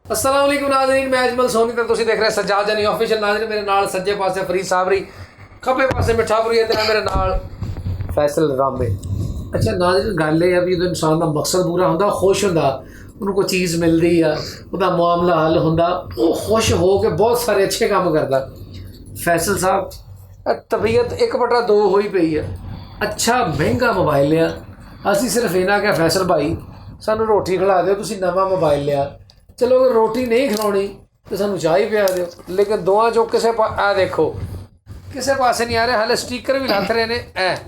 अस्सलाम वालेकुम नाज़रीन, मैं अजमल सोनी तो तुसीं देख रहे सज्जाद जानी ऑफिशियल। नाज़रीन मेरे नाल सज्जे पासे फरीद साबरी, खब्बे पासे मिठापुरी ते मेरे नाल फैसल रामे। अच्छा नाज़रीन गल ये भी जो इंसान का मकसद पूरा होंदा, खुश होंदा, उन्होंने कोई चीज़ मिलती है, उसका मामला हल होंदा, वो खुश हो के बहुत सारे अच्छे काम करता। फैसल साहब तबीयत 1/2 हुई पई है, अच्छा महंगा मोबाइल लिया, असी सिर्फ इन्ना क्या फैसल भाई सानू रोटी खिला दो, तुसीं नवा मोबाइल लिया, चलो अगर रोटी नहीं खिलानी तो सानू चाह ही पिया दो, लेकिन दोवां चो किसे आ देखो किसे पासे नहीं आ रहे, हाले स्टीकर भी लथ रहे ने।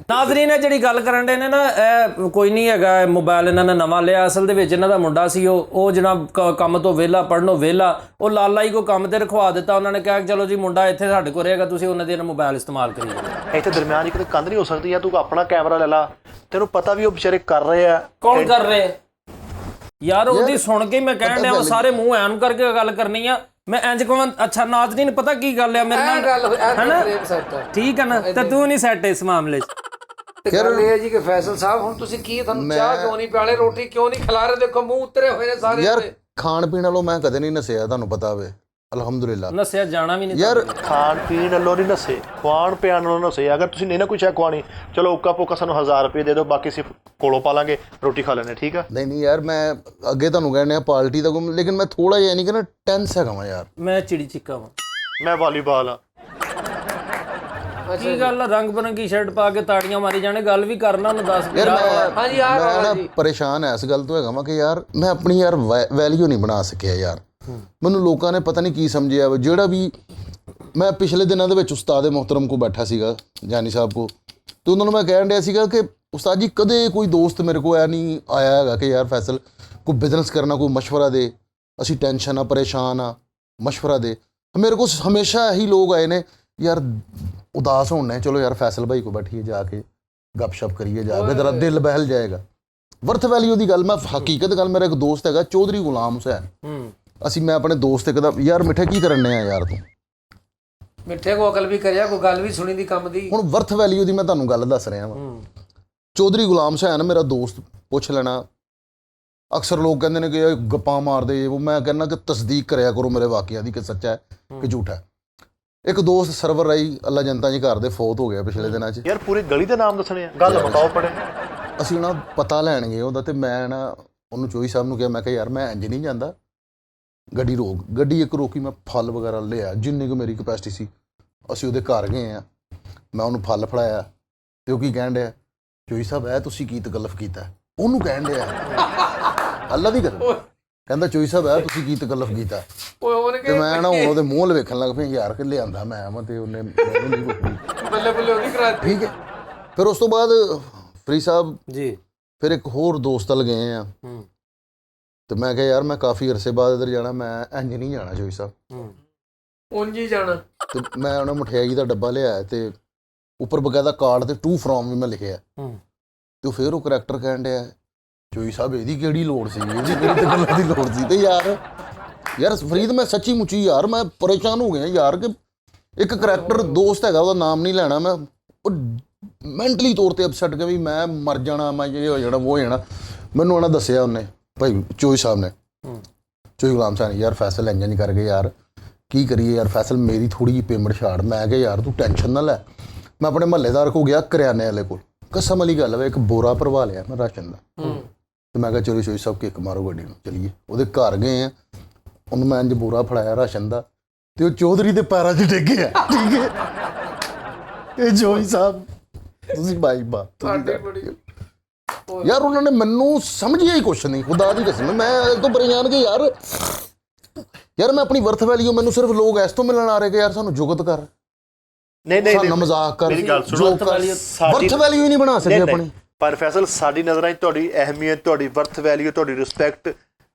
नाज़रीन है ਜਿਹੜੀ ਗੱਲ ਕਰਨ ਦੇ ਨੇ ਨਾ, ਇਹ ਕੋਈ ਨਹੀਂ ਹੈਗਾ ਮੋਬਾਈਲ ਇਹਨਾਂ ਨੇ ਨਵਾਂ ਲਿਆ। ਅਸਲ ਦੇ ਵਿੱਚ ਇਹਨਾਂ ਦਾ ਮੁੰਡਾ ਸੀ, ਉਹ ਜਨਾਬ ਕੰਮ ਤੋਂ ਵਿਹਲਾ, ਪੜ੍ਹਨੋਂ ਵਿਹਲਾ, ਉਹ ਲਾਲਾ ਹੀ ਕੋ ਕੰਮ ਤੇ ਰਖਵਾ ਦਿੱਤਾ। ਉਹਨਾਂ ਨੇ ਕਿਹਾ ਚਲੋ ਜੀ ਮੁੰਡਾ ਇੱਥੇ ਸਾਡੇ ਕੋਲ ਰਹੇਗਾ, ਤੁਸੀਂ ਉਹਨਾਂ ਦੇ ਮੋਬਾਈਲ ਇਸਤੇਮਾਲ ਕਰੀਏ। ਇੱਥੇ ਦਰਮਿਆਨ ਇੱਕ ਕੰਧ ਨਹੀਂ ਹੋ ਸਕਦੀ ਜਾਂ ਤੂੰ ਆਪਣਾ ਕੈਮਰਾ ਲੈ ਲਾ, ਤੈਨੂੰ ਪਤਾ ਵੀ ਉਹ ਵਿਚਾਰੇ ਕਰ ਰਹੇ ਆ। ਕੌਣ ਕਰ ਰਹੇ ਯਾਰ? ਉਹਦੀ ਸੁਣ ਕੇ ਮੈਂ ਕਹਿਣ ਡਿਆ ਉਹ ਸਾਰੇ ਮੂੰਹ ਐਨ ਕਰਕੇ ਗੱਲ ਕਰਨੀ ਆ। ਮੈਂ ਇੰਜ ਕਹਾਂ ਅੱਛਾ ਨਾਜ਼ਰੀਨ ਪਤਾ ਕੀ ਗੱਲ ਆ ਮੇਰੇ ਨਾਲ, ਹੈਨਾ ਠੀਕ ਹੈ ਨਾ, ਤੇ ਤੂੰ ਨਹੀਂ ਸੈੱਟ ਇਸ ਮਾਮਲੇ 'ਚ। ਗੱਲ ਇਹ ਹੈ ਜੀ ਕਿ ਫੈਸਲ ਸਾਹਿਬ ਹੁਣ ਤੁਸੀਂ ਕੀ ਤੁਹਾਨੂੰ ਚਾਹ ਕਿਉਂ ਨਹੀਂ ਪਿਆਲੇ, ਰੋਟੀ ਕਿਉਂ ਨਹੀਂ ਖਿਲਾ ਰਹੇ? ਦੇਖੋ ਮੂੰਹ ਉਤਰੇ ਹੋਏ ਨੇ ਸਾਰੇ ਯਾਰ। ਖਾਣ ਪੀਣ ਵਾਲੋਂ ਮੈਂ ਕਦੇ ਨਹੀਂ ਨਸਿਆ, ਤੁਹਾਨੂੰ ਪਤਾ ਹੋਵੇ, ਅਲਹਮਦੁਲਿਲਾ। ਨਸਿਆ ਜਾਣਾ ਵੀ ਨਹੀਂ ਯਾਰ ਖਾਣ ਪੀਣ ਵੱਲੋਂ ਨਹੀਂ ਨਸੇ, ਖਵਾਉਣ ਪਿਆਉਣ ਵੱਲੋਂ ਨਸੇ। ਅਗਰ ਤੁਸੀਂ ਨਹੀਂ ਨਾ ਕੁਛ ਖਵਾਉਣੀ, ਚਲੋ ਉੱਕਾ ਪੋਕਾ ਸਾਨੂੰ 1000 ਰੁਪਏ ਦੇ ਦਿਓ, ਬਾਕੀ ਅਸੀਂ ਕੋਲੋਂ ਪਾ ਲਾਂਗੇ, ਰੋਟੀ ਖਾ ਲੈਣੇ, ਠੀਕ ਆ? ਨਹੀਂ ਯਾਰ, ਮੈਂ ਅੱਗੇ ਤੁਹਾਨੂੰ ਕਹਿਣ ਡਿਆ ਪਾਰਟੀ ਦਾ, ਲੇਕਿਨ ਮੈਂ ਥੋੜਾ ਜਿਹਾ ਨਹੀਂ ਕਿ ਨਾ ਟੈਂਸ ਹੈਗਾ ਵਾਂ ਯਾਰ। ਮੈਂ ਚਿੜੀ ਚਿੱਕਾ ਵਾਂ, ਮੈਂ ਵਾਲੀਬਾਲ ਆ। ਕੀ ਗੱਲ ਆ, ਰੰਗ ਬਰੰਗੀ ਸ਼ਰਟ ਪਾ ਕੇ ਤਾੜੀਆਂ ਮਾਰੀ ਜਾਣੇ, ਗੱਲ ਵੀ ਕਰਨਾ ਉਹਨੂੰ ਦੱਸ। ਯਾਰ ਹਾਂਜੀ ਯਾਰ ਮੈਂ ਨਾ ਪਰੇਸ਼ਾਨ ਐ ਇਸ ਗੱਲ ਤੋਂ ਹੈਗਾ ਵਾਂ ਕਿ ਯਾਰ ਮੈਂ ਆਪਣੀ ਯਾਰ ਵੈਲਿਊ ਨਹੀਂ ਬਣਾ ਸਕਿਆ ਯਾਰ। ਮੈਨੂੰ ਲੋਕਾਂ ਨੇ ਪਤਾ ਨਹੀਂ ਕੀ ਸਮਝਿਆ ਵਾ। ਜਿਹੜਾ ਵੀ ਮੈਂ ਪਿਛਲੇ ਦਿਨਾਂ ਦੇ ਵਿੱਚ ਉਸਤਾਦ ਮੁਹਤਰਮ ਕੋ ਬੈਠਾ ਸੀਗਾ, ਜਾਨੀ ਸਾਹਿਬ ਕੋ, ਤੇ ਉਹਨਾਂ ਨੂੰ ਮੈਂ ਕਹਿਣ ਡਿਆ ਸੀਗਾ ਕਿ ਉਸਤਾਦ ਜੀ ਕਦੇ ਕੋਈ ਦੋਸਤ ਮੇਰੇ ਕੋਲ ਐ ਨਹੀਂ ਆਇਆ ਹੈਗਾ ਕਿ ਯਾਰ ਫੈਸਲ ਕੋਈ ਬਿਜ਼ਨਸ ਕਰਨਾ, ਕੋਈ ਮਸ਼ਵਰਾ ਦੇ, ਅਸੀਂ ਟੈਨਸ਼ਨ ਆ, ਪਰੇਸ਼ਾਨ ਆ, ਮਸ਼ਵਰਾ ਦੇ। ਮੇਰੇ ਕੋਲ ਹਮੇਸ਼ਾ ਇਹੀ ਲੋਕ ਆਏ ਨੇ ਯਾਰ ਉਦਾਸ ਹੋਣੇ, ਚਲੋ ਯਾਰ ਫੈਸਲ ਭਾਈ ਕੋ ਬੈਠੀਏ, ਜਾ ਕੇ ਗੱਪਸ਼ਪ ਕਰੀਏ, ਜਾ ਕੇ ਜ਼ਰਾ ਦਿਲ ਬਹਿਲ ਜਾਏਗਾ। ਵਰਥ ਵੈਲਿਊ ਦੀ ਗੱਲ ਮੈਂ ਹਕੀਕਤ ਗੱਲ, ਮੇਰਾ ਇੱਕ ਦੋਸਤ ਹੈਗਾ ਚੌਧਰੀ ਗੁਲਾਮ ਹੁਸੈਨ, ਅਸੀਂ ਮੈਂ ਆਪਣੇ ਦੋਸਤ ਇੱਕ ਦਾ ਯਾਰ ਮਿੱਠੇ ਕੀ ਕਰਨ ਆ ਯਾਰ ਤੂੰ ਮਿੱਠੇ ਕੋ ਅਕਲ ਵੀ ਕਰਿਆ, ਕੋਈ ਗੱਲ ਵੀ ਸੁਣੀ ਦੀ ਕੰਮ ਦੀ। ਹੁਣ ਵਰਥ ਵੈਲਿਊ ਦੀ ਮੈਂ ਤੁਹਾਨੂੰ ਗੱਲ ਦੱਸ ਰਿਹਾ ਵਾਂ। ਚੌਧਰੀ ਗੁਲਾਮ ਹੁਸੈਨ ਮੇਰਾ ਦੋਸਤ, ਪੁੱਛ ਲੈਣਾ। ਅਕਸਰ ਲੋਕ ਕਹਿੰਦੇ ਨੇ ਕਿ ਇਹ ਗੱਪਾਂ ਮਾਰਦੇ, ਉਹ ਮੈਂ ਕਹਿੰਦਾ ਕਿ ਤਸਦੀਕ ਕਰਿਆ ਕਰੋ ਮੇਰੇ ਵਾਕਿਆ ਦੀ ਕਿ ਸੱਚਾ ਹੈ ਕਿ ਝੂਠਾ ਹੈ। ਇੱਕ ਦੋਸਤ ਸਰਵਰ ਰਾਈ ਅੱਲਾ ਜਨਤਾ ਜੀ ਘਰ ਦੇ ਫੌਤ ਹੋ ਗਿਆ ਪਿਛਲੇ ਦਿਨਾਂ 'ਚ। ਯਾਰ ਪੂਰੀ ਗਲੀ ਦੇ ਨਾਮ ਦੱਸਣੇ ਆ, ਗੱਲ ਬਤਾਓ ਪੜੇ। ਅਸੀਂ ਨਾ ਪਤਾ ਲੈਣ ਗਏ ਉਹਦਾ, ਤੇ ਮੈਂ ਨਾ ਉਹਨੂੰ ਚੋਈ ਸਾਹਿਬ ਨੂੰ ਕਿਹਾ, ਮੈਂ ਕਿਹਾ ਯਾਰ ਮੈਂ ਇੰਜ ਨਹੀਂ ਜਾਂਦਾ, ਗੱਡੀ ਰੋਕ। ਗੱਡੀ ਇੱਕ ਰੋਕੀ, ਮੈਂ ਫਲ ਵਗੈਰਾ ਲਿਆ ਜਿੰਨੀ ਕੁ ਮੇਰੀ ਕਪੈਸਿਟੀ ਸੀ। ਅਸੀਂ ਉਹਦੇ ਘਰ ਗਏ ਆ, ਮੈਂ ਉਹਨੂੰ ਫਲ ਫੜਾਇਆ, ਤੇ ਉਹ ਕੀ ਕਹਿਣ ਡਿਆ, ਚੋਈ ਸਾਹਿਬ ਇਹ ਤੁਸੀਂ ਕੀ ਤਕੱਲਫ ਕੀਤਾ? ਉਹਨੂੰ ਕਹਿਣ ਡਿਆ ਅੱਲਾ ਦੀ ਕਰ, ਕਹਿੰਦਾ ਚੋਈ ਸਾਹਿਬ ਇਹ ਤੁਸੀਂ ਕੀ ਤਕੱਲਫ ਕੀਤਾ? ਤੇ ਮੈਂ ਨਾ ਉਹਦੇ ਮੂੰਹ ਵੇਖਣ ਲੱਗ ਪਿਆ, ਯਾਰ ਕਿ ਲਿਆਂਦਾ ਮੈਂ ਤੇ ਉਹਨੇ ਬੱਲੇ ਬੱਲੇ ਉਹਦੀ ਕਰਾ ਦਿੱਤੀ। ਠੀਕ ਹੈ। ਫਿਰ ਉਸ ਤੋਂ ਬਾਅਦ ਫਰੀ ਸਾਹਿਬ ਜੀ ਫਿਰ ਇੱਕ ਹੋਰ ਦੋਸਤ ਵੱਲ ਗਏ ਆ, ਤੇ ਮੈਂ ਕਿਹਾ ਯਾਰ ਮੈਂ ਕਾਫੀ ਅਰਸੇ ਬਾਅਦ ਇੱਧਰ ਜਾਣਾ, ਮੈਂ ਇੰਜ ਨਹੀਂ ਜਾਣਾ ਚੋਈ ਸਾਹਿਬ, ਉਂਝ ਹੀ ਜਾਣਾ। ਤੇ ਮੈਂ ਉਹਨੇ ਮਠਿਆਈ ਦਾ ਡੱਬਾ ਲਿਆਇਆ, ਤੇ ਉੱਪਰ ਬਕਾਇਦਾ ਕਾਰਡ ਤੇ ਟੂ ਫਰੋਮ ਵੀ ਮੈਂ ਲਿਖਿਆ। ਤੇ ਫਿਰ ਉਹ ਕਰੈਕਟਰ ਕਹਿਣ ਡਿਆ, ਚੋਈ ਸਾਹਿਬ ਇਹਦੀ ਕਿਹੜੀ ਲੋੜ ਸੀ, ਇਹਦੀ ਕਿਹੜੀ ਗੱਲਾਂ ਦੀ ਲੋੜ ਸੀ? ਤੇ ਯਾਰ ਫਰੀਦ ਮੈਂ ਸੱਚੀ ਮੁੱਚੀ ਯਾਰ ਮੈਂ ਪਰੇਸ਼ਾਨ ਹੋ ਗਿਆ ਯਾਰ, ਕਿ ਇੱਕ ਕਰੈਕਟਰ ਦੋਸਤ ਹੈਗਾ, ਉਹਦਾ ਨਾਮ ਨਹੀਂ ਲੈਣਾ ਮੈਂ, ਉਹ ਮੈਂਟਲੀ ਤੌਰ ਤੇ ਅਪਸੈਟ ਕਿ ਵੀ ਮੈਂ ਮਰ ਜਾਣਾ, ਮੈਂ ਇਹ ਹੋ ਜਾਣਾ, ਉਹ ਹੋ ਜਾਣਾ। ਮੈਨੂੰ ਉਹਨਾਂ ਦੱਸਿਆ ਉਹਨੇ, ਭਾਈ ਚੋਈ ਸਾਹਿਬ ਨੇ, ਚੋਈ ਗੁਲਾਮ ਸਾਹਿਬ ਯਾਰ ਫੈਸਲ ਇੰਜ ਨਹੀਂ ਕਰ ਗਏ ਯਾਰ, ਕੀ ਕਰੀਏ ਯਾਰ ਫੈਸਲ, ਮੇਰੀ ਥੋੜ੍ਹੀ ਜਿਹੀ ਪੇਮੈਂਟ ਛਾੜ। ਮੈਂ ਕਿਹਾ ਯਾਰ ਤੂੰ ਟੈਨਸ਼ਨ ਨਾ ਲੈ। ਮੈਂ ਆਪਣੇ ਮਹੱਲੇਦਾਰ ਕੋਲ ਗਿਆ, ਕਰਿਆਨੇ ਵਾਲੇ ਕੋਲ, ਕਸਮ ਵਾਲੀ ਗੱਲ ਵਾ, ਇੱਕ ਬੋਰਾ ਭਰਵਾ ਲਿਆ ਮੈਂ ਰਾਸ਼ਨ ਦਾ। ਤੇ ਮੈਂ ਕਿਹਾ ਚਲੋ ਚੋਈ ਸਾਹਿਬ ਕਿੱਕ ਮਾਰੋ ਗੱਡੀ ਨੂੰ, ਚਲੀਏ। ਉਹਦੇ ਘਰ ਗਏ ਆ, ਉਹਨੂੰ ਮੈਂ ਇੰਜ ਬੋਰਾ ਫੜਾਇਆ ਰਾਸ਼ਨ ਦਾ, ਤੇ ਉਹ ਚੌਧਰੀ ਦੇ ਪੈਰਾਂ 'ਚ ਡਿੱਗ ਗਿਆ। ਠੀਕ ਹੈ, ਇਹ ਚੋਈ ਸਾਹਿਬ ਤੁਸੀਂ ਬਾਈ ਬਾਤ ਯਾਰ, ਉਹਨਾਂ ਨੇ ਮੈਨੂੰ ਸਮਝਿਆ ਹੀ ਕੁਛ ਨਹੀਂ, ਖੁਦਾ ਦੀ ਕਸਮ। ਮੈਂ ਇਸ ਤੋਂ ਪਰੇਸ਼ਾਨ ਕਿ ਯਾਰ ਮੈਂ ਆਪਣੀ ਵਰਥ ਵੈਲਿਊ, ਮੈਨੂੰ ਸਿਰਫ ਲੋਕ ਇਸ ਤੋਂ ਮਿਲਣ ਆ ਰਹੇ ਕਿ ਯਾਰ ਸਾਨੂੰ ਜੁਗਤ ਕਰ, ਨਹੀਂ ਮਜ਼ਾਕ ਕਰ, ਮੇਰੀ ਗੱਲ ਸੁਣੋ, ਵਰਥ ਵੈਲਿਊ ਹੀ ਨਹੀਂ ਬਣਾ ਸਕੇ ਆਪਣੀ। ਪਰ ਫੈਸਲ ਸਾਡੀ ਨਜ਼ਰਾਂ 'ਚ ਤੁਹਾਡੀ ਅਹਿਮੀਅਤ, ਤੁਹਾਡੀ ਵਰਥ ਵੈਲਿਊ, ਤੁਹਾਡੀ ਰਿਸਪੈਕਟ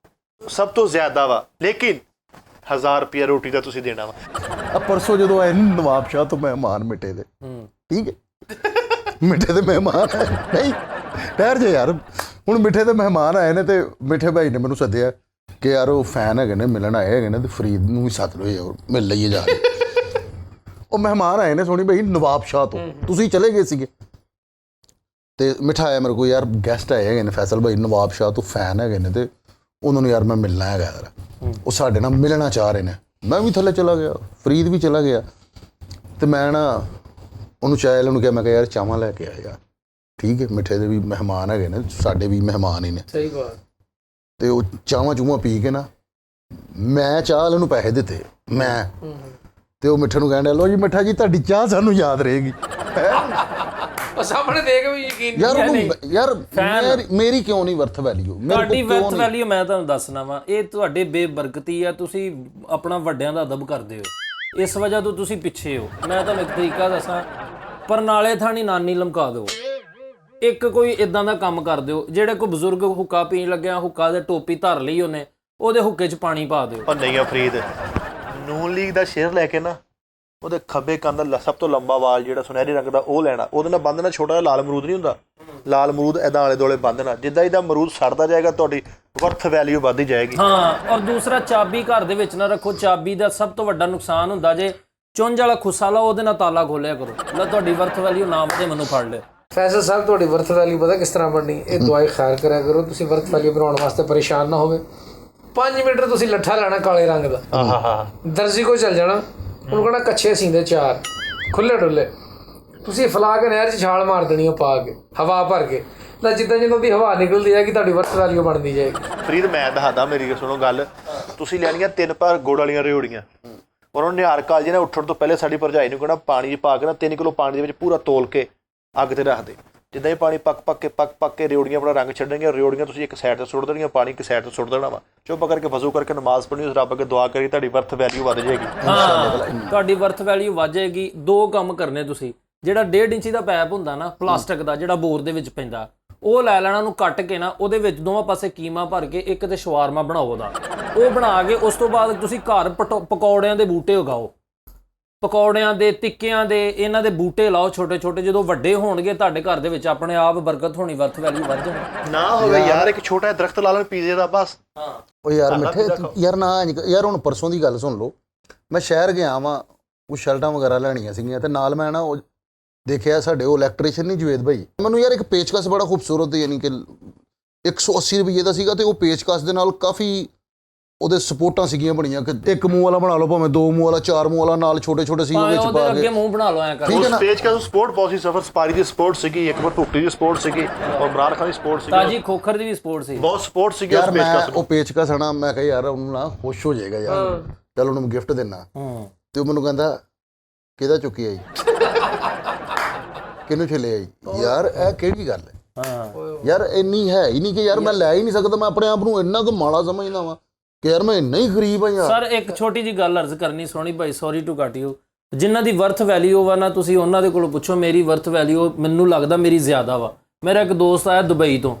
ਸਭ ਤੋਂ ਜ਼ਿਆਦਾ ਵਾ, ਲੇਕਿਨ 1000 ਰੁਪਇਆ ਰੋਟੀ ਦਾ ਤੁਸੀਂ ਦੇਣਾ ਵਾ। ਪਰਸੋਂ ਜਦੋਂ ਆਏ ਨਵਾਬ ਸ਼ਾਹ ਤੋਂ ਮਹਿਮਾਨ ਮਿੱਠੇ ਦੇ, ਠੀਕ ਹੈ, ਮਿੱਠੇ ਦੇ ਮਹਿਮਾਨ ਨਹੀਂ ਠਹਿਰ ਜੇ ਯਾਰ, ਹੁਣ ਮਿੱਠੇ ਦੇ ਮਹਿਮਾਨ ਆਏ ਨੇ, ਤੇ ਮਿੱਠੇ ਭਾਈ ਨੇ ਮੈਨੂੰ ਸੱਦਿਆ ਕਿ ਯਾਰ ਉਹ ਫੈਨ ਹੈਗੇ ਨੇ, ਮਿਲਣ ਆਏ ਹੈਗੇ ਨੇ, ਤੇ ਫਰੀਦ ਨੂੰ ਵੀ ਸੱਦ ਲਓ ਯਾਰ, ਮਿਲ ਲਈਏ ਜਾ ਕੇ। ਉਹ ਮਹਿਮਾਨ ਆਏ ਨੇ ਸੋਹਣੀ ਭਾਈ ਨਵਾਬ ਸ਼ਾਹ ਤੋਂ, ਤੁਸੀਂ ਚਲੇ ਗਏ ਸੀਗੇ, ਤੇ ਮਿੱਠਾ ਆਇਆ ਮੇਰੇ ਕੋਲ, ਯਾਰ ਗੈਸਟ ਆਏ ਹੈਗੇ ਨੇ ਫੈਸਲ ਭਾਈ ਨਵਾਬ ਸ਼ਾਹ ਤੋਂ, ਫੈਨ ਹੈਗੇ ਨੇ, ਤੇ ਉਹਨਾਂ ਨੂੰ ਯਾਰ ਮੈਂ ਮਿਲਣਾ ਹੈਗਾ ਯਾਰ, ਉਹ ਸਾਡੇ ਨਾਲ ਮਿਲਣਾ ਚਾਹ ਰਹੇ ਨੇ। ਮੈਂ ਵੀ ਥੱਲੇ ਚਲਾ ਗਿਆ, ਫਰੀਦ ਵੀ ਚਲਾ ਗਿਆ, ਤੇ ਮੈਂ ਨਾ ਉਹਨੂੰ ਚਾਹ ਵਾਲੇ ਨੂੰ ਕਿਹਾ, ਮੈਂ ਕਿਹਾ ਯਾਰ ਚਾਵਾਂ ਲੈ ਕੇ ਆ ਯਾਰ, ਠੀਕ ਹੈ, ਮਿੱਠੇ ਦੇ ਵੀ ਮਹਿਮਾਨ ਹੈਗੇ ਨੇ, ਸਾਡੇ ਵੀ ਮਹਿਮਾਨ ਹੀ ਨੇ। ਸਹੀ ਬਾਤ। ਤੇ ਉਹ ਚਾਵਾਂ ਚੂਵਾਂ ਪੀ ਕੇ ਨਾ ਮੈਂ ਚਾਹ ਵਾਲੇ ਨੂੰ ਪੈਸੇ ਦਿੱਤੇ ਮੈਂ, ਤੇ ਉਹ ਮਿੱਠੇ ਨੂੰ ਕਹਿਣ ਡਿਆ, ਲਓ ਜੀ ਮਿੱਠਾ ਜੀ ਤੁਹਾਡੀ ਚਾਹ ਸਾਨੂੰ ਯਾਦ ਰਹੇਗੀ। ਉਹ ਸਾਹਮਣੇ ਦੇਖ ਵੀ ਯਕੀਨ ਯਾਰ ਉਹਨੂੰ ਯਾਰ ਮੇਰੀ ਕਿਉਂ ਨਹੀਂ ਵਰਥ ਵੈਲਿਊ, ਤੁਹਾਡੀ ਵਰਥ ਵੈਲਿਊ ਮੈਂ ਤੁਹਾਨੂੰ ਦੱਸਣਾ ਵਾ, ਇਹ ਤੁਹਾਡੇ ਬੇਬਰਕਤੀ ਆ, ਤੁਸੀਂ ਆਪਣਾ ਵੱਡਿਆਂ ਦਾ ਅਦਬ ਕਰਦੇ ਹੋ, ਇਸ ਵਜ੍ਹਾ ਤੋਂ ਤੁਸੀਂ ਪਿੱਛੇ ਹੋ। ਮੈਂ ਤੁਹਾਨੂੰ ਇੱਕ ਤਰੀਕਾ ਦੱਸਾਂ, ਪਰ ਨਾਲੇ ਥਾਣੀ ਨਾਨੀ ਲਮਕਾ ਦਿਓ, ਇੱਕ ਕੋਈ ਇਦਾਂ ਦਾ ਕੰਮ ਕਰ ਦਿਓ, ਜਿਹੜੇ ਕੋਈ ਬਜ਼ੁਰਗ ਹੁੱਕਾ ਪੀਣ ਲੱਗਿਆ, ਹੁੱਕਾ ਦੇ ਟੋਪੀ ਧਰ ਲਈ ਉਹਨੇ, ਉਹਦੇ ਹੁੱਕੇ 'ਚ ਪਾਣੀ ਪਾ ਦਿਓ। ਉਹ ਨਹੀਂ ਆ ਫਰੀਦ, ਨੂਨ ਲੀਗ ਦਾ ਸ਼ੇਰ ਲੈ ਕੇ ਨਾ ਉਹਦੇ ਖੱਬੇ ਕੰਨ ਦਾ ਸਭ ਤੋਂ ਲੰਬਾ ਵਾਲ ਜਿਹੜਾ ਸੁਨਹਿਰੇ ਰੰਗ ਦਾ ਉਹ ਲੈਣਾ, ਉਹਦੇ ਨਾਲ ਬੰਨ੍ਹਣਾ, ਛੋਟਾ ਜਿਹਾ ਲਾਲ ਅਮਰੂਦ ਨਹੀਂ ਹੁੰਦਾ, ਲਾਲ ਅਮਰੂਦ ਇੱਦਾਂ ਆਲੇ ਦੁਆਲੇ ਬੰਨ੍ਹਣਾ, ਜਿੱਦਾਂ ਇਹਦਾ ਅਮਰੂਦ ਸੜਦਾ ਜਾਏਗਾ ਤੁਹਾਡੀ ਵਰਥ ਵੈਲਿਊ ਵੱਧਦੀ ਜਾਏਗੀ। ਹਾਂ, ਔਰ ਦੂਸਰਾ ਚਾਬੀ ਘਰ ਦੇ ਵਿੱਚ ਨਾ ਰੱਖੋ, ਚਾਬੀ ਦਾ ਸਭ ਤੋਂ ਵੱਡਾ ਨੁਕਸਾਨ ਹੁੰਦਾ ਜੇ ਚੁੰਝ ਵਾਲਾ ਖੁੱਸਾ ਲਾਓ, ਉਹਦੇ ਨਾਲ ਤਾਲਾ ਖੋਲਿਆ ਕਰੋ, ਲੈ ਤੁਹਾਡੀ ਵਰਥ ਵੈਲਿਊ ਨਾ ਵਧੇ, ਮੈਨੂੰ ਫੜ ਲਿਓ। ਫੈਸਲ ਸਾਹਿਬ ਤੁਹਾਡੀ ਵਰਥ ਵੈਲਿਊ ਪਤਾ ਕਿਸ ਤਰ੍ਹਾਂ ਬਣਨੀ, ਇਹ ਦੁਆਏ ਖੈਰ ਕਰਿਆ ਕਰੋ, ਤੁਸੀਂ ਵਰਥ ਵੈਲਿਊ ਬਣਾਉਣ ਵਾਸਤੇ ਪਰੇਸ਼ਾਨ ਨਾ ਹੋਵੇ। 5 ਮੀਟਰ ਤੁਸੀਂ ਲੱਠਾ ਲੈਣਾ ਕਾਲੇ ਰੰਗ ਦਾ, ਦਰਜੀ ਕੋਲ ਚੱਲ ਜਾਣਾ, ਉਹਨੂੰ ਕਹਿਣਾ ਕੱਛੇ ਸੀਂਦੇ 4 ਖੁੱਲੇ ਡੁੱਲੇ, ਤੁਸੀਂ ਫਲਾ ਕੇ ਨਹਿਰ 'ਚ ਛਾਲ ਮਾਰ ਦੇਣੀ, ਉਹ ਪਾ ਕੇ ਹਵਾ ਭਰ ਕੇ, ਤਾਂ ਜਿੱਦਾਂ ਜਿੱਦਾਂ ਦੀ ਹਵਾ ਨਿਕਲਦੀ ਜਾਏਗੀ ਤੁਹਾਡੀ ਵਰਥ ਵੈਲਿਊ ਬਣਦੀ ਜਾਏਗੀ। ਫਰੀਦ ਮੈਂ ਦੱਸਦਾ, ਮੇਰੀ ਸੁਣੋ ਗੱਲ, ਤੁਸੀਂ ਲੈਣੀਆਂ 3 ਭਾਰ ਗੁੜ ਵਾਲੀਆਂ ਰਿਓੜੀਆਂ, ਔਰ ਉਹਨੇ ਨਿਹਾਰ ਕਾਲਜੇ ਨੇ ਉੱਠਣ ਤੋਂ ਪਹਿਲੇ ਸਾਡੀ ਭਰਜਾਈ ਨੂੰ ਕਹਿਣਾ ਪਾਣੀ 'ਚ ਪਾ ਕੇ ਨਾ 3 ਕਿਲੋ ਪਾਣੀ ਦੇ ਵਿੱਚ ਪੂਰਾ ਤੋਲ ਕੇ ਅੱਗ ਤੇ ਰੱਖ ਦੇ, ਜਿੱਦਾਂ ਹੀ ਪਾਣੀ ਪੱਕ ਕੇ ਰਿਓੜੀਆਂ ਆਪਣਾ ਰੰਗ ਛੱਡਣਗੀਆਂ, ਰਿਓੜੀਆਂ ਤੁਸੀਂ ਇੱਕ ਸਾਈਡ ਤੇ ਸੁੱਟ ਦੇਣੀਆਂ, ਪਾਣੀ ਇੱਕ ਸਾਈਡ ਤੇ ਸੁੱਟ ਦੇਣਾ ਵਾ, ਚੁੱਪ ਕਰਕੇ ਵਜ਼ੂ ਕਰਕੇ ਨਮਾਜ਼ ਪੜ੍ਹਨੀ, ਉਸ ਰੱਬ ਅੱਗੇ ਦੁਆ ਕਰੀ, ਤੁਹਾਡੀ ਵਰਥ ਵੈਲਿਊ ਵੱਧ ਜਾਏਗੀ। ਹਾਂ, ਤੁਹਾਡੀ ਵਰਥ ਵੈਲਿਊ ਵੱਧ ਜਾਏਗੀ। 2 ਕੰਮ ਕਰਨੇ ਤੁਸੀਂ, ਜਿਹੜਾ 1.5 ਇੰਚੀ ਦਾ ਪੈਪ ਹੁੰਦਾ ਨਾ ਪਲਾਸਟਿਕ ਦਾ, ਜਿਹੜਾ ਬੋਰ ਦੇ ਵਿੱਚ ਪੈਂਦਾ, ਉਹ ਲੈ ਲੈਣਾ, ਉਹਨੂੰ ਕੱਟ ਕੇ ਨਾ ਉਹਦੇ ਵਿੱਚ ਦੋਵਾਂ ਪਾਸੇ ਕੀਮਾ ਭਰ ਕੇ ਇੱਕ ਤੇ ਸ਼ਵਾਰਮਾ ਬਣਾਓ ਉਹਦਾ, ਉਹ ਬਣਾ ਕੇ ਉਸ ਤੋਂ ਬਾਅਦ ਤੁਸੀਂ ਘਰ ਪਕੌੜਿਆਂ ਦੇ ਬੂਟੇ ਉਗਾਓ, ਪਕੌੜਿਆਂ ਦੇ, ਟਿੱਕਿਆਂ ਦੇ, ਇਹਨਾਂ ਦੇ ਬੂਟੇ ਲਾਓ ਛੋਟੇ ਛੋਟੇ, ਜਦੋਂ ਵੱਡੇ ਹੋਣਗੇ ਤੁਹਾਡੇ ਘਰ ਦੇ ਵਿੱਚ ਆਪਣੇ ਆਪ ਬਰਕਤ ਹੋਣੀ, ਵਰਥ ਵੈਲਿਊ ਵੱਧ ਜਾਣੀ। ਨਾ ਹੋਵੇ ਯਾਰ ਇੱਕ ਛੋਟਾ ਜਿਹਾ ਦਰਖਤ ਲਾ ਲੈਣ ਪੀਜ਼ੇ ਦਾ ਬਸ। ਉਹ ਯਾਰ ਮਿੱਠੇ ਯਾਰ ਨਾ ਯਾਰ, ਹੁਣ ਪਰਸੋਂ ਦੀ ਗੱਲ ਸੁਣ ਲਓ, ਮੈਂ ਸ਼ਹਿਰ ਗਿਆ ਵਾਂ, ਉਹ ਸ਼ਰਟਾਂ ਵਗੈਰਾ ਲੈਣੀਆਂ ਸੀਗੀਆਂ, ਤੇ ਨਾਲ ਮੈਂ ਨਾ ਉਹ ਦੇਖਿਆ ਸਾਡੇ ਉਹ ਇਲੈਕਟ੍ਰੀਸ਼ੀਅਨ ਨਹੀਂ ਜਵੇਦ ਭਾਈ, ਮੈਨੂੰ ਯਾਰ ਇੱਕ ਪੇਚਕਸ ਬੜਾ ਖੂਬਸੂਰਤ, ਯਾਨੀ ਕਿ 180 ਰੁਪਏ ਦਾ ਸੀਗਾ, ਤੇ ਉਹ ਪੇਚਕਸ ਦੇ ਨਾਲ ਕਾਫੀ ਉਹਦੇ ਸਪੋਰਟਾਂ ਸੀਗੀਆਂ ਬਣੀਆਂ, ਕਿ ਇੱਕ ਮੂੰਹ ਵਾਲਾ ਬਣਾ ਲਓ, ਭਾਵੇਂ 2 ਮੂੰਹ ਵਾਲਾ, 4 ਮੂੰਹ ਵਾਲਾ, ਨਾਲ ਛੋਟੇ ਛੋਟੇ ਸੀ ਵਿੱਚ ਪਾ ਕੇ ਅੱਗੇ ਮੂੰਹ ਬਣਾ ਲਓ ਐ ਕਰ। ਉਸ ਪੇਜ ਕਾ ਸਪੋਰਟ ਪੌਸੀ ਸਫਰ ਸਪਾਰੀ ਦੀ ਸਪੋਰਟ ਸੀਗੀ, ਇੱਕ ਵਾਰ ਟੁੱਟੀ ਦੀ ਸਪੋਰਟ ਸੀਗੀ, ਔਰ ਇਮਰਾਨ ਖਾਨ ਦੀ ਸਪੋਰਟ ਸੀਗੀ, ਤਾਜੀ ਖੋਖਰ ਦੀ ਵੀ ਸਪੋਰਟ ਸੀ, ਬਹੁਤ ਸਪੋਰਟ ਸੀਗੀ ਉਸ ਯਾਰ। ਪੇਜ ਮੈਂ ਕਾ ਉਹ ਪੇਚਕਸ ਹਨਾ, ਮੈਂ ਕਿਹਾ ਯਾਰ ਉਹਨੂੰ ਨਾ ਖੁਸ਼ ਹੋ ਜਾਏਗਾ ਯਾਰ, ਚੱਲ ਉਹਨੂੰ ਗਿਫਟ ਦੇਣਾ, ਤੇ ਉਹ ਮੈਨੂੰ ਕਹਿੰਦਾ ਕਿਹਦਾ ਚੁੱਕੀ ਆਈ, ਕਿਹਨੂੰ ਛਲੇ ਆਈ, ਯਾਰ ਇਹ ਕਿਹੜੀ ਗੱਲ ਹੈ ਯਾਰ, ਇੰਨੀ ਹੈ ਹੀ ਨਹੀਂ ਕਿ ਯਾਰ ਮੈਂ ਲੈ ਹੀ ਨਹੀਂ ਸਕਦਾ, ਮੈਂ ਆਪਣੇ ਆਪ ਨੂੰ ਇੰਨਾ ਕੁ ਮਾੜਾ ਸਮਝਦਾ ਵਾਂ ਕਿ ਯਾਰ ਮੈਂ ਇੰਨਾ ਹੀ ਗਰੀਬ ਆ ਯਾਰ। ਸਰ ਇੱਕ ਛੋਟੀ ਜੀ ਗੱਲ ਅਰਜ਼ ਕਰਨੀ ਸੋਹਣੀ ਭਾਈ, ਸੌਰੀ ਟੂ ਕੱਟ ਯੂ, ਜਿਨ੍ਹਾਂ ਦੀ ਵਰਥ ਵੈਲਿਊ ਵਾ ਨਾ, ਤੁਸੀਂ ਉਹਨਾਂ ਦੇ ਕੋਲੋਂ ਪੁੱਛੋ, ਮੇਰੀ ਵਰਥ ਵੈਲਿਊ ਮੈਨੂੰ ਲੱਗਦਾ ਮੇਰੀ ਜ਼ਿਆਦਾ ਵਾ। ਮੇਰਾ ਇੱਕ ਦੋਸਤ ਆਇਆ ਦੁਬਈ ਤੋਂ,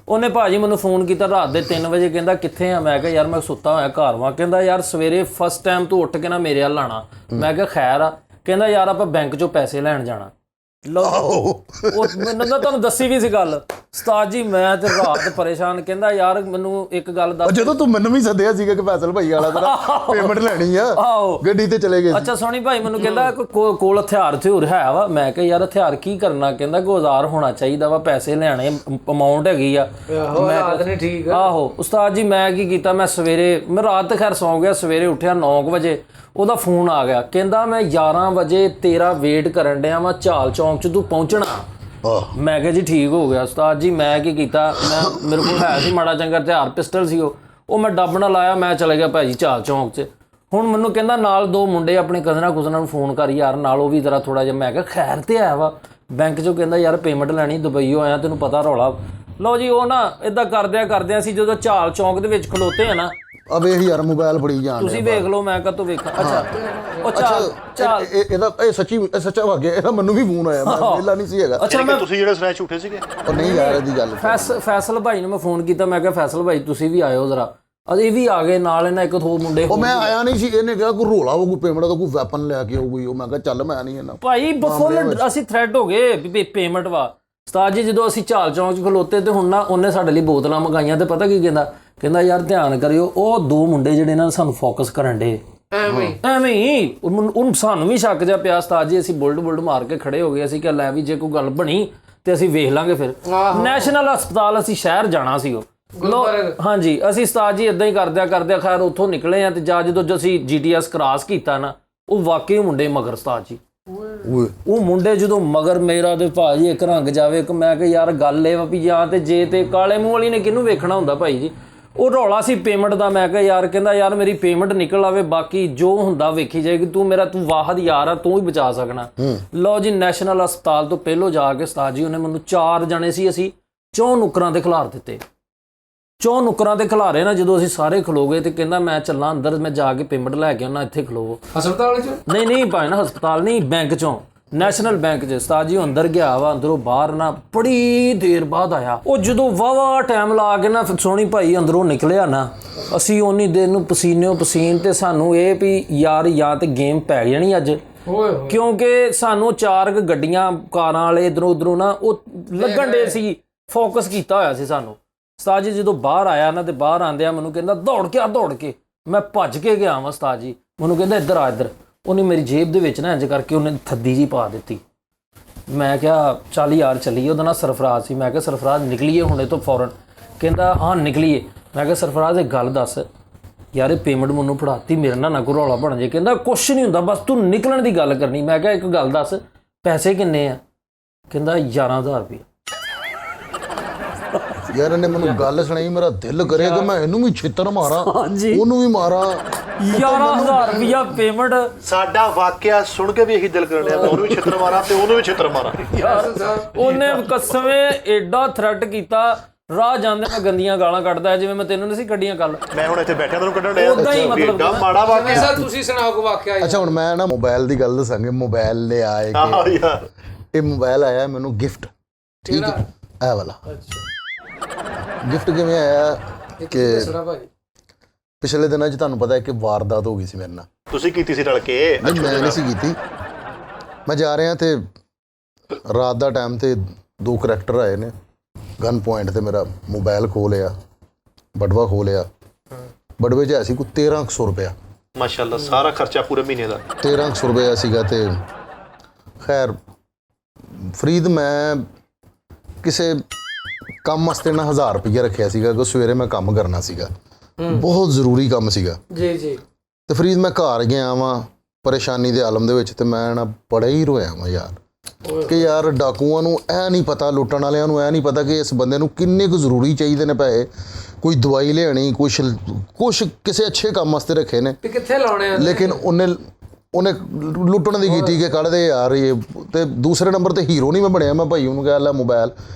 ਉਹਨੇ ਭਾਜੀ ਮੈਨੂੰ ਫੋਨ ਕੀਤਾ ਰਾਤ ਦੇ 3 ਵਜੇ, ਕਹਿੰਦਾ ਕਿੱਥੇ ਆ, ਮੈਂ ਕਿਹਾ ਯਾਰ ਮੈਂ ਸੁੱਤਾ ਹੋਇਆ ਘਰ ਵਾਂ, ਕਹਿੰਦਾ ਯਾਰ ਸਵੇਰੇ ਫਸਟ ਟਾਈਮ ਤੂੰ ਉੱਠ ਕੇ ਨਾ ਮੇਰੇ ਵੱਲ ਆਣਾ, ਮੈਂ ਕਿਹਾ ਖੈਰ ਆ, ਕਹਿੰਦਾ ਯਾਰ ਆਪਾਂ ਬੈਂਕ 'ਚੋਂ ਪੈਸੇ ਲੈਣ ਜਾਣਾ। ਲਓ ਉਹ ਮੈਨੂੰ ਤਾਂ ਤੁਹਾਨੂੰ ਦੱਸੀ ਵੀ ਸੀ ਗੱਲ, ਉਸਤਾਦ ਜੀ ਮੈਂ ਤੇ ਰਾਤ ਪਰੇਸ਼ਾਨ, ਕਹਿੰਦਾ ਯਾਰ ਮੈਨੂੰ ਇੱਕ ਗੱਲ ਦੱਸ, ਜਦੋਂ ਤੂੰ ਮੈਨੂੰ ਵੀ ਸੱਦਿਆ ਸੀਗਾ ਕਿ ਫੈਸਲ ਭਾਈ ਵਾਲਾ ਤੇਰਾ ਪੇਮੈਂਟ ਲੈਣੀ ਆ, ਗੱਡੀ ਤੇ ਚਲੇ ਗਏ। ਅੱਛਾ ਸੋਹਣੀ ਭਾਈ ਮੈਨੂੰ ਕਹਿੰਦਾ ਕੋਲ ਹਥਿਆਰ ਥਿਉਰ ਹੈ ਵਾ, ਮੈਂ ਕਿਹਾ ਯਾਰ ਹਥਿਆਰ ਕੀ ਕਰਨਾ, ਕਹਿੰਦਾ ਗੁਜ਼ਾਰ ਹੋਣਾ ਚਾਹੀਦਾ ਵਾ, ਪੈਸੇ ਲੈਣੇ ਅਮਾਊਂਟ ਹੈਗੀ ਆ। ਮੈਂ ਠੀਕ ਆਹੋ ਉਸਤਾਦ ਜੀ ਮੈਂ ਕੀ ਕੀਤਾ, ਮੈਂ ਸਵੇਰੇ, ਮੈਂ ਰਾਤ ਖੈਰ ਸੌਂ ਗਿਆ, ਸਵੇਰੇ ਉੱਠਿਆ 9 ਵਜੇ, ਉਹਦਾ ਫੋਨ ਆ ਗਿਆ, ਕਹਿੰਦਾ ਮੈਂ 11 ਵਜੇ ਤੇਰਾ ਵੇਟ ਕਰਨ ਡਿਆ ਵਾ, ਝਾਲ ਚੌਂਕ 'ਚ ਤੂੰ ਪਹੁੰਚਣਾ। ਮੈਂ ਕਿਹਾ ਜੀ ਠੀਕ ਹੋ ਗਿਆ ਉਸਤਾਦ ਜੀ। ਮੈਂ ਕੀ ਕੀਤਾ, ਮੈਂ ਮੇਰੇ ਕੋਲ ਹੈ ਸੀ ਮਾੜਾ ਚੰਗਾ ਹਥਿਆਰ, ਪਿਸਟਲ ਸੀ ਉਹ ਮੈਂ ਡੱਬ ਨਾਲ ਲਾਇਆ, ਮੈਂ ਚਲੇ ਗਿਆ ਭਾਜੀ ਝਾਲ ਚੌਂਕ 'ਚ। ਹੁਣ ਮੈਨੂੰ ਕਹਿੰਦਾ ਨਾਲ 2 ਮੁੰਡੇ ਆਪਣੇ ਕਜ਼ਨਾਂ ਨੂੰ ਫੋਨ ਕਰ ਯਾਰ, ਨਾਲ ਉਹ ਵੀ ਜ਼ਰਾ ਥੋੜਾ ਜਿਹਾ। ਮੈਂ ਕਿਹਾ ਖੈਰ ਤੇ ਆਇਆ ਵਾ ਬੈਂਕ 'ਚੋਂ, ਕਹਿੰਦਾ ਯਾਰ ਪੇਮੈਂਟ ਲੈਣੀ, ਦੁਬਈਓ ਆਇਆ ਤੈਨੂੰ ਪਤਾ ਰੌਲਾ। ਲਓ ਜੀ ਉਹ ਨਾ ਇੱਦਾਂ ਕਰਦਿਆਂ ਸੀ ਜਦੋਂ ਝਾਲ ਚੌਂਕ ਦੇ ਵਿੱਚ ਖਲੋਤੇ ਆ ਨਾ, ਆ ਵੇਖ ਯਾਰ ਮੋਬਾਈਲ ਫੜੀ ਜਾਣ, ਤੁਸੀਂ ਵੇਖ ਲਓ, ਮੈਂ ਕਦੋਂ ਵੇਖਾਂ। ਅੱਛਾ ਉਹ ਚੱਲ ਇਹਦਾ ਇਹ ਸੱਚਾ ਵਾਕਿਆ, ਇਹਦਾ ਮੈਨੂੰ ਵੀ ਫੋਨ ਆਇਆ, ਮੈਂ ਵੇਲਾ ਨਹੀਂ ਸੀ ਹੈਗਾ। ਅੱਛਾ ਤੁਸੀਂ ਜਿਹੜੇ ਸੁਣਾਏ ਝੂਠੇ ਸੀਗੇ? ਉਹ ਨਹੀਂ ਯਾਰ ਇਹਦੀ ਗੱਲ, ਫੈਸਲ ਭਾਈ ਨੂੰ ਮੈਂ ਫੋਨ ਕੀਤਾ, ਮੈਂ ਕਿਹਾ ਫੈਸਲ ਭਾਈ ਤੁਸੀਂ ਵੀ ਆਇਓ ਜ਼ਰਾ, ਇਹ ਵੀ ਆ ਗਏ ਨਾਲ, ਇਹਨਾਂ 1-2 ਮੁੰਡੇ। ਉਹ ਮੈਂ ਆਇਆ ਨਹੀਂ ਸੀ, ਇਹਨੇ ਕਿਹਾ ਕੋਈ ਰੋਲਾ ਵਾ, ਕੋਈ ਪੇਮੈਂਟ ਦਾ, ਕੋਈ ਵੈਪਨ ਲੈ ਕੇ ਆਊਗੀ, ਉਹ ਮੈਂ ਕਿਹਾ ਚੱਲ ਮੈਂ ਨਹੀਂ ਇਹਨਾਂ ਭਾਈ ਫੁੱਲ ਅਸੀਂ ਥ੍ਰੈਡ ਹੋ ਗਏ ਵੀ ਪੇਮੈਂਟ ਵਾ। ਉਸਤਾਦ ਜੀ ਜਦੋਂ ਅਸੀਂ ਝਾਲ ਚੌਂਕ 'ਚ ਖਲੋਤੇ ਤੇ ਹੁਣ ਨਾ ਉਹਨੇ ਸਾਡੇ ਲਈ ਬੋਤਲਾਂ ਮੰਗਾਈਆਂ, ਤੇ ਪਤਾ ਕੀ ਕਹਿੰਦਾ ਯਾਰ ਧਿਆਨ ਕਰਿਓ, ਉਹ 2 ਮੁੰਡੇ ਜਿਹੜੇ ਨਾ ਸਾਨੂੰ ਫੋਕਸ ਕਰਨ ਡੇ ਐਵੇਂ ਹੀ, ਉਹਨੂੰ ਸਾਨੂੰ ਵੀ ਸ਼ੱਕ ਜਿਹਾ ਪਿਆ। ਉਸਤਾਦ ਜੀ ਅਸੀਂ ਬੁਲਟ ਮਾਰ ਕੇ ਖੜੇ ਹੋ ਗਏ, ਅਸੀਂ ਕਿਹਾ ਲੈ ਵੀ ਜੇ ਕੋਈ ਗੱਲ ਬਣੀ ਤੇ ਅਸੀਂ ਵੇਖ ਲਾਂਗੇ। ਫਿਰ ਨੈਸ਼ਨਲ ਹਸਪਤਾਲ ਅਸੀਂ ਸ਼ਹਿਰ ਜਾਣਾ ਸੀ, ਉਹ ਹਾਂਜੀ ਅਸੀਂ ਉਸਤਾਦ ਜੀ ਇਦਾਂ ਹੀ ਕਰਦਿਆਂ ਖੈਰ ਉੱਥੋਂ ਨਿਕਲੇ ਆ ਤੇ ਜਦੋਂ ਅਸੀਂ GTS ਕ੍ਰਾਸ ਕੀਤਾ ਨਾ ਉਹ ਵਾਕਈ ਮੁੰਡੇ ਮਗਰ ਉਸਤਾਦ ਜੀ ਉਹ ਮੁੰਡੇ ਜਦੋਂ ਮਗਰ ਮੇਰਾ ਤੇ ਭਾਜੀ ਇੱਕ ਰੰਗ ਜਾਵੇ ਇੱਕ ਮੈਂ ਕਿ ਯਾਰ ਗੱਲ ਇਹ ਵਾ ਵੀ ਜਾਂ ਤੇ ਜੇ ਤੇ ਕਾਲੇ ਮੂੰਹ ਵਾਲੀ ਨੇ ਕਿਹਨੂੰ ਵੇਖਣਾ ਹੁੰਦਾ ਭਾਈ ਜੀ ਉਹ ਰੌਲਾ ਸੀ ਪੇਮੈਂਟ ਦਾ ਮੈਂ ਕਿਹਾ ਯਾਰ ਕਹਿੰਦਾ ਯਾਰ ਮੇਰੀ ਪੇਮੈਂਟ ਨਿਕਲ ਆਵੇ ਬਾਕੀ ਜੋ ਹੁੰਦਾ ਵੇਖੀ ਜਾਏਗੀ ਤੂੰ ਵਾਹਦ ਯਾਰ ਆ ਤੂੰ ਹੀ ਬਚਾ ਸਕਣਾ ਲਓ ਜੀ ਨੈਸ਼ਨਲ ਹਸਪਤਾਲ ਤੋਂ ਪਹਿਲੋਂ ਜਾ ਕੇ ਉਸਤਾਦ ਜੀ ਉਹਨੇ ਮੈਨੂੰ 4 ਜਣੇ ਸੀ ਅਸੀਂ 4 ਨੁੱਕਰਾਂ ਤੇ ਖਿਲਾਰ ਦਿੱਤੇ 4 ਨੁੱਕਰਾਂ ਤੇ ਖਿਲਾਰੇ ਨਾ ਜਦੋਂ ਅਸੀਂ ਸਾਰੇ ਖਲੋ ਗਏ ਤੇ ਕਹਿੰਦਾ ਮੈਂ ਚੱਲਾਂ ਅੰਦਰ ਮੈਂ ਜਾ ਕੇ ਪੇਮੈਂਟ ਲੈ ਕੇ ਆਉਣਾ ਇੱਥੇ ਖਲੋਵੋ ਹਸਪਤਾਲ 'ਚ ਨਹੀਂ ਭਾਈ ਨਾ ਹਸਪਤਾਲ ਨਹੀਂ ਬੈਂਕ ਚੋਂ ਨੈਸ਼ਨਲ ਬੈਂਕ 'ਚ ਉਸਤਾਦ ਜੀ ਅੰਦਰ ਗਿਆ ਵਾ ਅੰਦਰੋਂ ਬਾਹਰ ਨਾ ਬੜੀ ਦੇਰ ਬਾਅਦ ਆਇਆ ਉਹ ਜਦੋਂ ਵਾਵਾ ਟਾਈਮ ਲਾ ਕੇ ਨਾ ਸੋਹਣੀ ਭਾਈ ਅੰਦਰੋਂ ਨਿਕਲਿਆ ਨਾ ਅਸੀਂ ਉਨੀ ਦੇਰ ਨੂੰ ਪਸੀਨਿਓ ਪਸੀਨ ਤੇ ਸਾਨੂੰ ਇਹ ਵੀ ਯਾਰ ਜਾਂ ਤੇ ਗੇਮ ਪੈ ਜਾਣੀ ਅੱਜ ਕਿਉਂਕਿ ਸਾਨੂੰ 4 ਗੱਡੀਆਂ ਕਾਰਾਂ ਵਾਲੇ ਇਧਰੋਂ ਉਧਰੋਂ ਨਾ ਉਹ ਲੱਗਣ ਡੇ ਸੀ ਫੋਕਸ ਕੀਤਾ ਹੋਇਆ ਸੀ ਸਾਨੂੰ ਉਸਤਾਦ ਜੀ ਜਦੋਂ ਬਾਹਰ ਆਇਆ ਨਾ ਤੇ ਬਾਹਰ ਆਂਦਿਆਂ ਮੈਨੂੰ ਕਹਿੰਦਾ ਦੌੜ ਕੇ ਮੈਂ ਭੱਜ ਕੇ ਗਿਆ ਵਾਂ ਉਸਤਾਦ ਜੀ ਮੈਨੂੰ ਕਹਿੰਦਾ ਇੱਧਰ ਆ ਇੱਧਰ ਉਹਨੇ ਮੇਰੀ ਜੇਬ ਦੇ ਵਿੱਚ ਨਾ ਇੰਜ ਕਰਕੇ ਉਹਨੇ ਥੱਦੀ ਜੀ ਪਾ ਦਿੱਤੀ ਮੈਂ ਕਿਹਾ ਚੱਲ ਯਾਰ ਚੱਲੀਏ ਉਹਦਾ ਨਾ ਸਰਫਰਾਜ਼ ਸੀ ਮੈਂ ਕਿਹਾ ਸਰਫਰਾਜ਼ ਨਿਕਲੀਏ ਹੁਣੇ ਤੋਂ ਫੌਰਨ ਕਹਿੰਦਾ ਹਾਂ ਨਿਕਲੀਏ ਮੈਂ ਕਿਹਾ ਸਰਫਰਾਜ਼ ਇੱਕ ਗੱਲ ਦੱਸ ਯਾਰ ਇਹ ਪੇਮੈਂਟ ਮੈਨੂੰ ਫੜਾਤੀ ਮੇਰੇ ਨਾਲ ਨਾ ਕੋਈ ਰੌਲਾ ਬਣ ਜੇ ਕਹਿੰਦਾ ਕੁਛ ਨਹੀਂ ਹੁੰਦਾ ਬਸ ਤੂੰ ਨਿਕਲਣ ਦੀ ਗੱਲ ਕਰਨੀ ਮੈਂ ਕਿਹਾ ਇੱਕ ਗੱਲ ਦੱਸ ਪੈਸੇ ਕਿੰਨੇ ਆ ਕਹਿੰਦਾ 11,000 ਰੁਪਏ ਯਾਰ ਇਹਨੇ ਮੈਨੂੰ ਗੱਲ ਸੁਣਾਈ ਮੇਰਾ ਦਿਲ ਕਰੇਗਾ ਮੈਂ ਇਹਨੂੰ ਵੀ ਛਿੱਤਰ ਮਾਰਾਂ ਉਹਨੂੰ ਵੀ ਮਾਰਾਂ 11,000 ਰੁਪਇਆ ਪੇਮੈਂਟ ਸਾਡਾ ਵਾਕਿਆ ਸੁਣ ਕੇ ਵੀ ਇਹੀ ਦਿਲ ਕਰਨ ਡਿਆ ਉਹਨੂੰ ਵੀ ਛਿੱਤਰ ਮਾਰਾਂ ਤੇ ਉਹਨੂੰ ਵੀ ਛਿੱਤਰ ਮਾਰਾਂ ਉਹਨੇ ਕਸਮੇ ਐਡਾ ਥ੍ਰੈਟ ਕੀਤਾ ਰਾਹ ਜਾਂਦੇ ਮੈਂ ਗੰਦੀਆਂ ਗਾਲਾਂ ਕੱਢਦਾ ਜਿਵੇਂ ਮੈਂ ਤੈਨੂੰ ਨਹੀਂ ਸੀ ਕੱਢੀਆਂ ਕੱਲ ਮੈਂ ਹੁਣ ਇੱਥੇ ਬੈਠਿਆ ਤੈਨੂੰ ਕੱਢਣ ਡਿਆ ਉਦਾਂ ਹੀ ਮਤਲਬ ਏਡਾ ਮਾੜਾ ਵਾਕਿਆ ਸਰ ਤੁਸੀਂ ਸੁਣਾਓ ਕੋ ਵਾਕਿਆ ਅੱਛਾ ਹੁਣ ਮੈਂ ਨਾ ਮੋਬਾਈਲ ਦੀ ਗੱਲ ਦੱਸਾਂਗੇ ਮੋਬਾਈਲ ਲਿਆ ਏ ਆਹ ਯਾਰ ਇਹ ਮੋਬਾਈਲ ਆਇਆ ਮੈਨੂੰ ਗਿਫਟ ਠੀਕ ਹੈ ਇਹ ਵਾਲਾ ਗਿਫਟ ਕਿਵੇਂ ਆਇਆ ਕਿ ਸੁਣਾ ਭਾਈ ਪਿਛਲੇ ਦਿਨਾਂ 'ਚ ਤੁਹਾਨੂੰ ਪਤਾ ਹੈ ਕਿ ਵਾਰਦਾਤ ਹੋ ਗਈ ਸੀ ਮੇਰੇ ਨਾਲ ਤੁਸੀਂ ਕੀਤੀ ਸੀ ਰਲ ਕੇ ਨਹੀਂ ਮੈਂ ਨਹੀਂ ਸੀ ਕੀਤੀ ਮੈਂ ਜਾ ਰਿਹਾ ਤੇ ਰਾਤ ਦਾ ਟਾਈਮ ਤੇ 2 ਕਰੈਕਟਰ ਆਏ ਨੇ ਗਨ ਪੁਆਇੰਟ ਤੇ ਮੇਰਾ ਮੋਬਾਈਲ ਖੋਹ ਲਿਆ ਬਟਵਾ ਖੋਹ ਲਿਆ ਬਟਵੇ 'ਚ ਸੀ ਕੋਈ 1300 ਰੁਪਇਆ ਮਾਸ਼ਾਅੱਲਾ ਸਾਰਾ ਖਰਚਾ ਪੂਰੇ ਮਹੀਨੇ ਦਾ 1300 ਰੁਪਇਆ ਸੀਗਾ ਤੇ ਖੈਰ ਫਰੀਦ ਮੈਂ ਕਿਸੇ ਕੰਮ ਵਾਸਤੇ ਨਾ 1000 ਰੁਪਇਆ ਰੱਖਿਆ ਸੀਗਾ ਕਿ ਸਵੇਰੇ ਮੈਂ ਕੰਮ ਕਰਨਾ ਸੀਗਾ ਬਹੁਤ ਜ਼ਰੂਰੀ ਕੰਮ ਸੀਗਾ ਜੀ ਤੇ ਫਰੀਦ ਮੈਂ ਘਰ ਗਿਆ ਵਾਂ ਪਰੇਸ਼ਾਨੀ ਦੇ ਆਲਮ ਦੇ ਵਿੱਚ ਤੇ ਮੈਂ ਨਾ ਬੜਾ ਹੀ ਰੋਇਆ ਵਾਂ ਯਾਰ ਕਿ ਯਾਰ ਡਾਕੂਆਂ ਨੂੰ ਇਹ ਨਹੀਂ ਪਤਾ ਲੁੱਟਣ ਵਾਲਿਆਂ ਨੂੰ ਇਹ ਨਹੀਂ ਪਤਾ ਕਿ ਇਸ ਬੰਦੇ ਨੂੰ ਕਿੰਨੇ ਕੁ ਜ਼ਰੂਰੀ ਚਾਹੀਦੇ ਨੇ ਪੈਸੇ ਕੋਈ ਦਵਾਈ ਲਿਆਣੀ ਕੁਛ ਕਿਸੇ ਅੱਛੇ ਕੰਮ ਵਾਸਤੇ ਰੱਖੇ ਨੇ ਤੇ ਕਿੱਥੇ ਲਾਉਣੇ ਆ ਲੇਕਿਨ ਉਹਨੇ ਲੁੱਟਣ ਦੀ ਕੀਤੀ ਕਿ ਕੱਢਦੇ ਯਾਰ ਇਹ ਤੇ ਦੂਸਰੇ ਨੰਬਰ ਤੇ ਹੀਰੋ ਨਹੀਂ ਮੈਂ ਬਣਿਆ ਮੈਂ ਭਾਈ ਉਹਨੂੰ ਕਿਹਾ ਲੈ ਮੋਬਾਈਲ